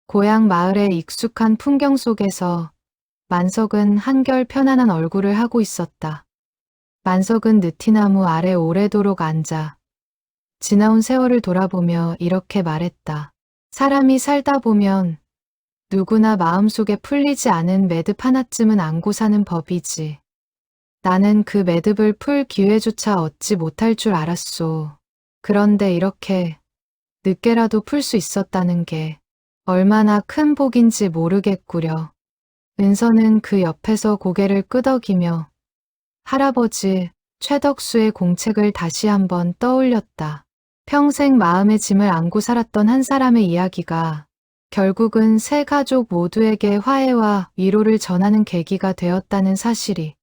고향 마을의 익숙한 풍경 속에서 만석은 한결 편안한 얼굴을 하고 있었다. 만석은 느티나무 아래 오래도록 앉아 지나온 세월을 돌아보며 이렇게 말했다. 사람이 살다 보면 누구나 마음속에 풀리지 않은 매듭 하나쯤은 안고 사는 법이지. 나는 그 매듭을 풀 기회조차 얻지 못할 줄 알았소. 그런데 이렇게 늦게라도 풀 수 있었다는 게 얼마나 큰 복인지 모르겠구려. 은서는 그 옆에서 고개를 끄덕이며 할아버지 최덕수의 공책을 다시 한번 떠올렸다. 평생 마음의 짐을 안고 살았던 한 사람의 이야기가 결국은 세 가족 모두에게 화해와 위로를 전하는 계기가 되었다는 사실이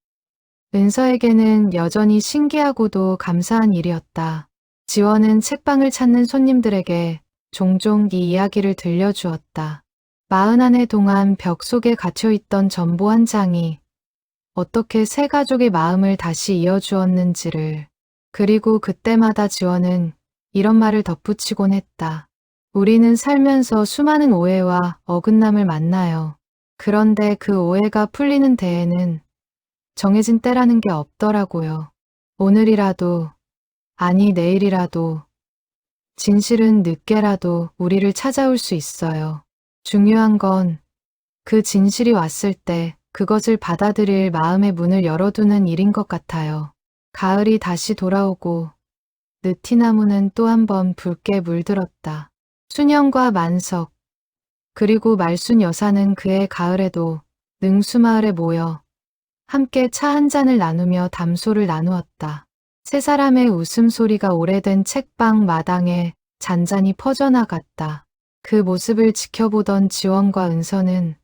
은서에게는 여전히 신기하고도 감사한 일이었다. 지원은 책방을 찾는 손님들에게 종종 이 이야기를 들려주었다. 41해 동안 벽 속에 갇혀있던 전보 한 장이 어떻게 세 가족의 마음을 다시 이어주었는지를. 그리고 그때마다 지원은 이런 말을 덧붙이곤 했다. 우리는 살면서 수많은 오해와 어긋남을 만나요. 그런데 그 오해가 풀리는 데에는 정해진 때라는 게 없더라고요. 오늘이라도, 아니 내일이라도, 진실은 늦게라도 우리를 찾아올 수 있어요. 중요한 건 그 진실이 왔을 때 그것을 받아들일 마음의 문을 열어두는 일인 것 같아요. 가을이 다시 돌아오고 느티나무는 또 한 번 붉게 물들었다. 순영과 만석, 그리고 말순 여사는 그해 가을에도 능수마을에 모여 함께 차 한 잔을 나누며 담소를 나누었다. 세 사람의 웃음소리가 오래된 책방 마당에 잔잔히 퍼져나갔다. 그 모습을 지켜보던 지원과 은서는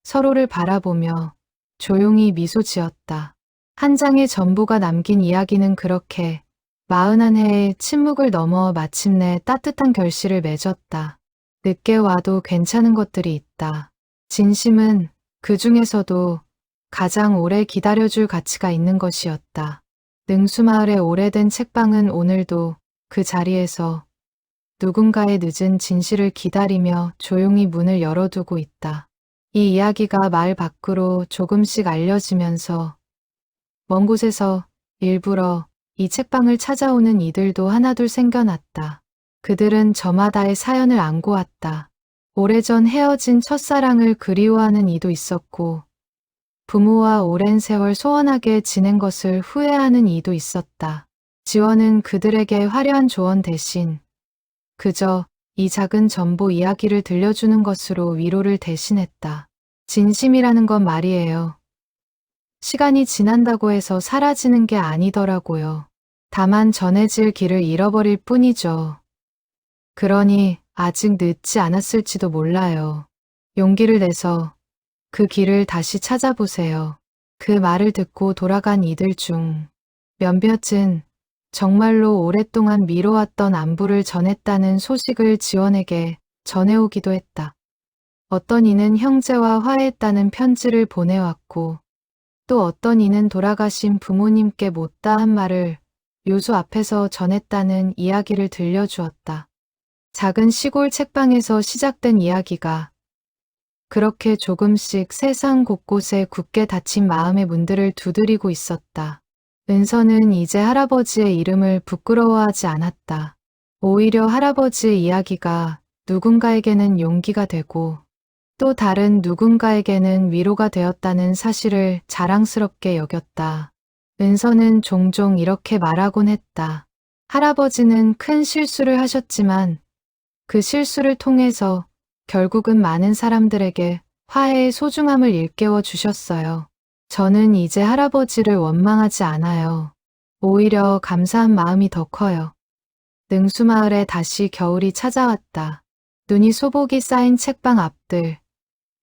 서로를 바라보며 조용히 미소 지었다. 한 장의 전보가 남긴 이야기는 그렇게 41해의 침묵을 넘어 마침내 따뜻한 결실을 맺었다. 늦게 와도 괜찮은 것들이 있다. 진심은 그 중에서도 가장 오래 기다려줄 가치가 있는 것이었다. 능수마을의 오래된 책방은 오늘도 그 자리에서 누군가의 늦은 진실을 기다리며 조용히 문을 열어두고 있다. 이 이야기가 마을 밖으로 조금씩 알려지면서 먼 곳에서 일부러 이 책방을 찾아오는 이들도 하나둘 생겨났다. 그들은 저마다의 사연을 안고 왔다. 오래전 헤어진 첫사랑을 그리워하는 이도 있었고, 부모와 오랜 세월 소원하게 지낸 것을 후회하는 이도 있었다. 지원은 그들에게 화려한 조언 대신 그저 이 작은 전보 이야기를 들려주는 것으로 위로를 대신했다. 진심이라는 건 말이에요. 시간이 지난다고 해서 사라지는 게 아니더라고요. 다만 전해질 길을 잃어버릴 뿐이죠. 그러니 아직 늦지 않았을지도 몰라요. 용기를 내서 그 길을 다시 찾아보세요. 그 말을 듣고 돌아간 이들 중 몇몇은 정말로 오랫동안 미뤄왔던 안부를 전했다는 소식을 지원에게 전해오기도 했다. 어떤 이는 형제와 화해했다는 편지를 보내왔고, 또 어떤 이는 돌아가신 부모님께 못다한 말을 묘소 앞에서 전했다는 이야기를 들려주었다. 작은 시골 책방에서 시작된 이야기가 그렇게 조금씩 세상 곳곳에 굳게 닫힌 마음의 문들을 두드리고 있었다. 은서는 이제 할아버지의 이름을 부끄러워하지 않았다. 오히려 할아버지의 이야기가 누군가에게는 용기가 되고 또 다른 누군가에게는 위로가 되었다는 사실을 자랑스럽게 여겼다. 은서는 종종 이렇게 말하곤 했다. 할아버지는 큰 실수를 하셨지만 그 실수를 통해서 결국은 많은 사람들에게 화해의 소중함을 일깨워 주셨어요. 저는 이제 할아버지를 원망하지 않아요. 오히려 감사한 마음이 더 커요. 능수마을에 다시 겨울이 찾아왔다. 눈이 소복이 쌓인 책방 앞들.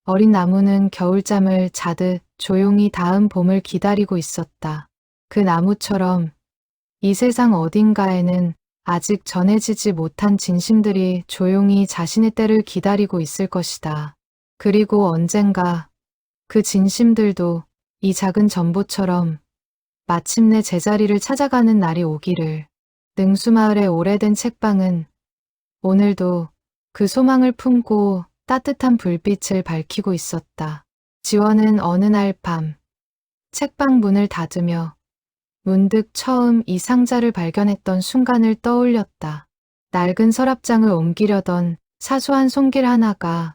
어린 나무는 겨울잠을 자듯 조용히 다음 봄을 기다리고 있었다. 그 나무처럼 이 세상 어딘가에는 아직 전해지지 못한 진심들이 조용히 자신의 때를 기다리고 있을 것이다. 그리고 언젠가 그 진심들도 이 작은 전보처럼 마침내 제자리를 찾아가는 날이 오기를. 능수마을의 오래된 책방은 오늘도 그 소망을 품고 따뜻한 불빛을 밝히고 있었다. 지원은 어느 날 밤 책방 문을 닫으며 문득 처음 이 상자를 발견했던 순간을 떠올렸다. 낡은 서랍장을 옮기려던 사소한 손길 하나가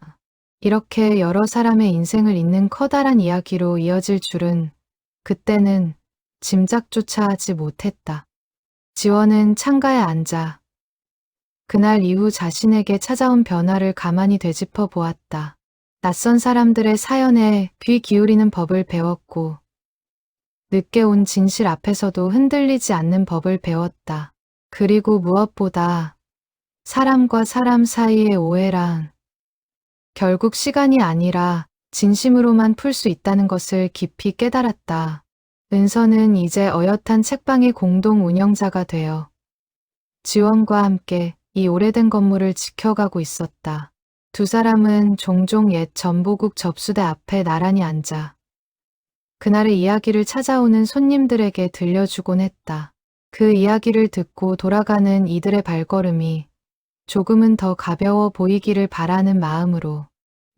이렇게 여러 사람의 인생을 잇는 커다란 이야기로 이어질 줄은 그때는 짐작조차 하지 못했다. 지원은 창가에 앉아 그날 이후 자신에게 찾아온 변화를 가만히 되짚어 보았다. 낯선 사람들의 사연에 귀 기울이는 법을 배웠고 늦게 온 진실 앞에서도 흔들리지 않는 법을 배웠다. 그리고 무엇보다 사람과 사람 사이의 오해란 결국 시간이 아니라 진심으로만 풀 수 있다는 것을 깊이 깨달았다. 은서는 이제 어엿한 책방의 공동 운영자가 되어 지원과 함께 이 오래된 건물을 지켜가고 있었다. 두 사람은 종종 옛 전보국 접수대 앞에 나란히 앉아 그날의 이야기를 찾아오는 손님들에게 들려주곤 했다. 그 이야기를 듣고 돌아가는 이들의 발걸음이 조금은 더 가벼워 보이기를 바라는 마음으로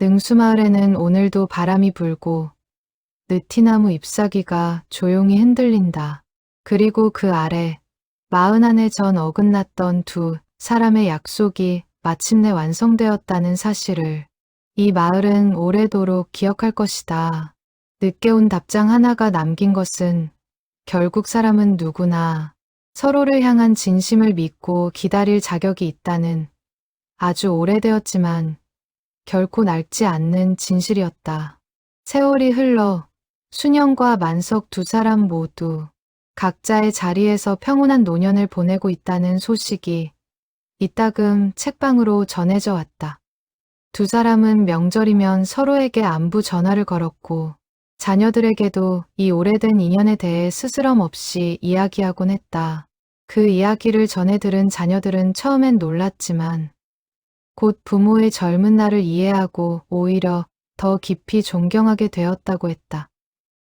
능수마을에는 오늘도 바람이 불고 느티나무 잎사귀가 조용히 흔들린다. 그리고 그 아래 40안에 전 어긋났던 두 사람의 약속이 마침내 완성되었다는 사실을 이 마을은 오래도록 기억할 것이다. 늦게 온 답장 하나가 남긴 것은 결국 사람은 누구나 서로를 향한 진심을 믿고 기다릴 자격이 있다는 아주 오래되었지만 결코 낡지 않는 진실이었다. 세월이 흘러 순영과 만석 두 사람 모두 각자의 자리에서 평온한 노년을 보내고 있다는 소식이 이따금 책방으로 전해져 왔다. 두 사람은 명절이면 서로에게 안부 전화를 걸었고 자녀들에게도 이 오래된 인연에 대해 스스럼 없이 이야기하곤 했다. 그 이야기를 전해 들은 자녀들은 처음엔 놀랐지만 곧 부모의 젊은 날을 이해하고 오히려 더 깊이 존경하게 되었다고 했다.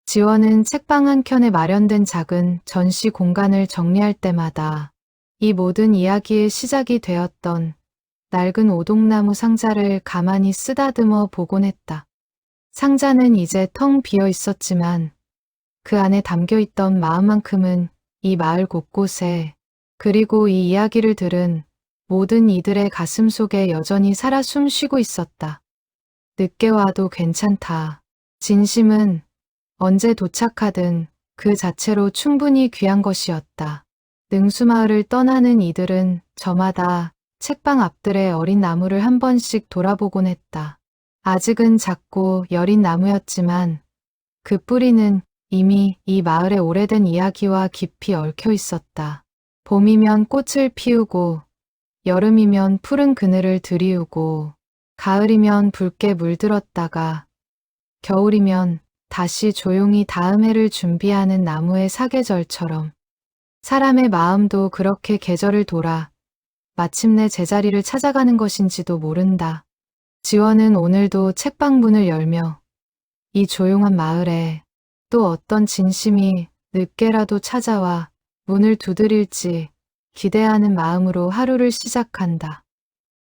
지원은 책방 한켠에 마련된 작은 전시 공간을 정리할 때마다 이 모든 이야기의 시작이 되었던 낡은 오동나무 상자를 가만히 쓰다듬어 보곤 했다. 상자는 이제 텅 비어 있었지만 그 안에 담겨 있던 마음만큼은 이 마을 곳곳에 그리고 이 이야기를 들은 모든 이들의 가슴 속에 여전히 살아 숨쉬고 있었다. 늦게 와도 괜찮다. 진심은 언제 도착하든 그 자체로 충분히 귀한 것이었다. 능수마을을 떠나는 이들은 저마다 책방 앞들의 어린 나무를 한 번씩 돌아보곤 했다. 아직은 작고 여린 나무였지만 그 뿌리는 이미 이 마을의 오래된 이야기와 깊이 얽혀 있었다. 봄이면 꽃을 피우고 여름이면 푸른 그늘을 들이우고 가을이면 붉게 물들었다가 겨울이면 다시 조용히 다음 해를 준비하는 나무의 사계절처럼 사람의 마음도 그렇게 계절을 돌아 마침내 제자리를 찾아가는 것인지도 모른다. 지원은 오늘도 책방 문을 열며 이 조용한 마을에 또 어떤 진심이 늦게라도 찾아와 문을 두드릴지 기대하는 마음으로 하루를 시작한다.